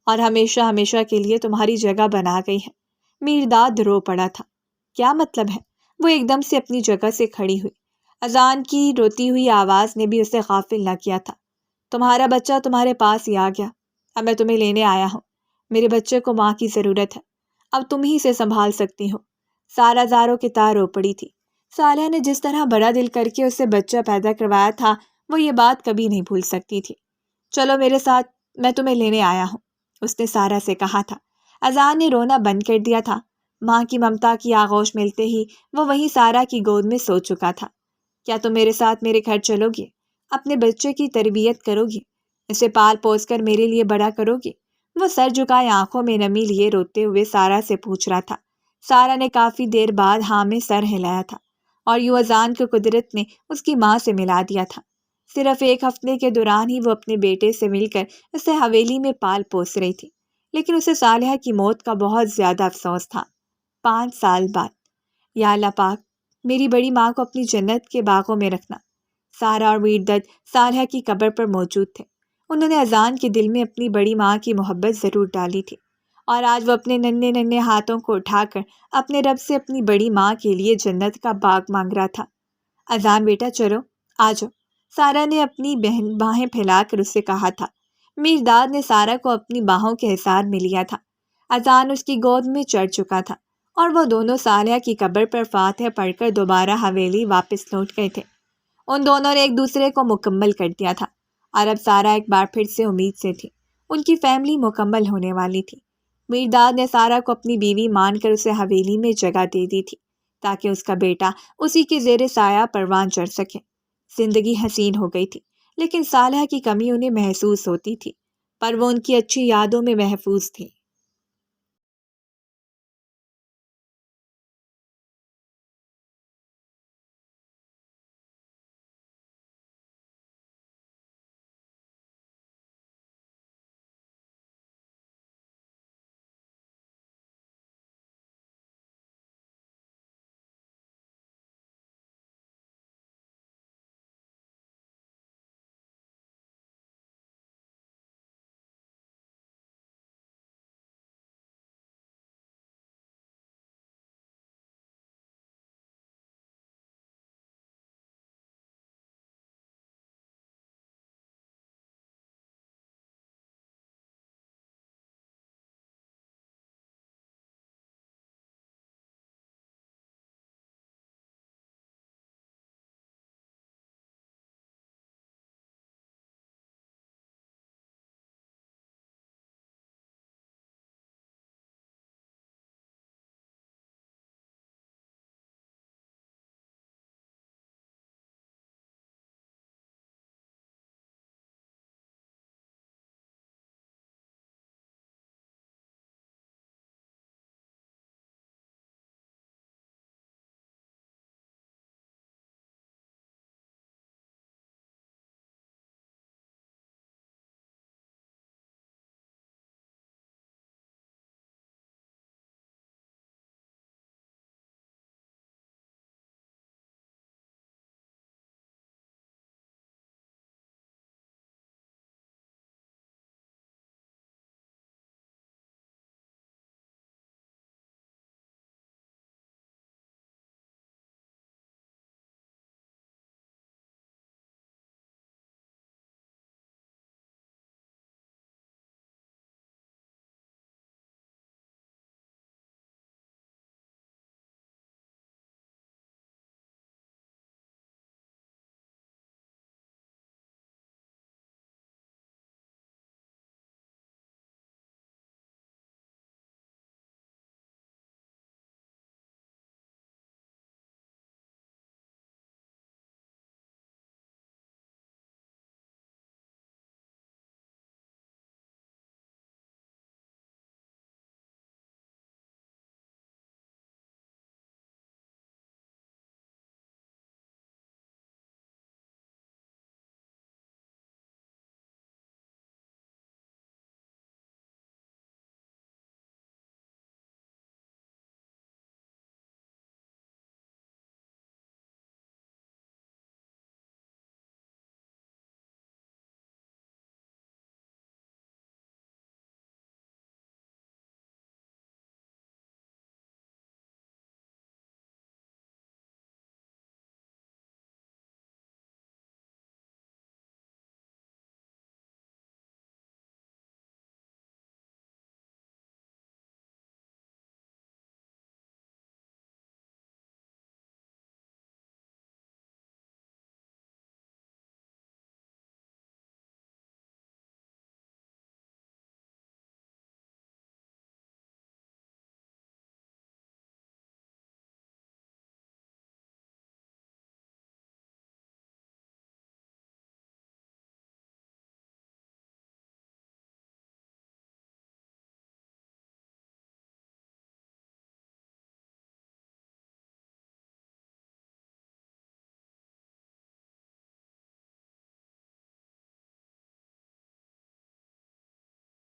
اور ہمیشہ ہمیشہ کے لیے تمہاری جگہ بنا گئی ہے۔ میرداد رو پڑا تھا۔ کیا مطلب ہے؟ وہ ایک دم سے اپنی جگہ سے کھڑی ہوئی۔ اذان کی روتی ہوئی آواز نے بھی اسے غافل نہ کیا تھا۔ تمہارا بچہ تمہارے پاس ہی آ گیا۔ اب میں تمہیں لینے آیا ہوں۔ میرے بچے کو ماں کی ضرورت ہے۔ اب تم ہی سے سنبھال سکتی ہو۔ سارا زاروں کے تار رو پڑی تھی۔ صالحہ نے جس طرح بڑا دل کر کے اسے بچہ پیدا کروایا تھا، وہ یہ بات کبھی نہیں بھول سکتی تھی۔ چلو میرے ساتھ، میں تمہیں لینے آیا ہوں، اس نے سارا سے کہا تھا۔ اذان نے رونا بند کر دیا تھا۔ ماں کی ممتا کی آغوش ملتے ہی وہ وہیں سارا کی گود میں سو چکا تھا۔ کیا تم میرے ساتھ میرے گھر چلو گی؟ اپنے بچے کی تربیت کرو گی؟ اسے پال پوس کر میرے لیے بڑا کرو گی؟ وہ سر جھکائے آنکھوں میں نمی لیے روتے ہوئے سارا سے پوچھ رہا تھا۔ سارا نے کافی دیر بعد ہاں میں سر ہلایا تھا اور یوں اذان کی قدرت نے اس کی ماں سے ملا دیا تھا۔ صرف ایک ہفتے کے دوران ہی وہ اپنے بیٹے سے مل کر اسے حویلی میں پال پوس رہی تھی، لیکن اسے صالحہ کی موت کا بہت زیادہ افسوس تھا۔ 5 سال بعد۔ یا اللہ پاک، میری بڑی ماں کو اپنی جنت کے باغوں میں رکھنا۔ سارا اور ویردت صالحہ کی قبر پر موجود تھے۔ انہوں نے اذان کے دل میں اپنی بڑی ماں کی محبت ضرور ڈالی تھی، اور آج وہ اپنے ننھے ننھے ہاتھوں کو اٹھا کر اپنے رب سے اپنی بڑی ماں کے لیے جنت کا باغ مانگ رہا تھا۔ اذان بیٹا چلو، آ جاؤ، سارا نے اپنی بہن باہیں پھیلا کر اس سے کہا تھا۔ میرداد نے سارا کو اپنی باہوں کے حصار میں لیا تھا۔ اذان اس کی گود میں چڑھ چکا تھا، اور وہ دونوں صالحہ کی قبر پر فاتحہ پڑھ کر دوبارہ حویلی واپس لوٹ گئے تھے۔ ان دونوں نے ایک دوسرے کو مکمل کر دیا تھا، اور اب سارا ایک بار پھر سے امید سے تھی۔ ان کی فیملی مکمل ہونے والی تھی۔ میرداد نے سارا کو اپنی بیوی مان کر اسے حویلی میں جگہ دے دی تھی، تاکہ اس کا بیٹا اسی کے زیر سایہ پروان چڑھ سکے۔ زندگی حسین ہو گئی تھی، لیکن صالحہ کی کمی انہیں محسوس ہوتی تھی، پر وہ ان کی اچھی یادوں میں محفوظ تھی۔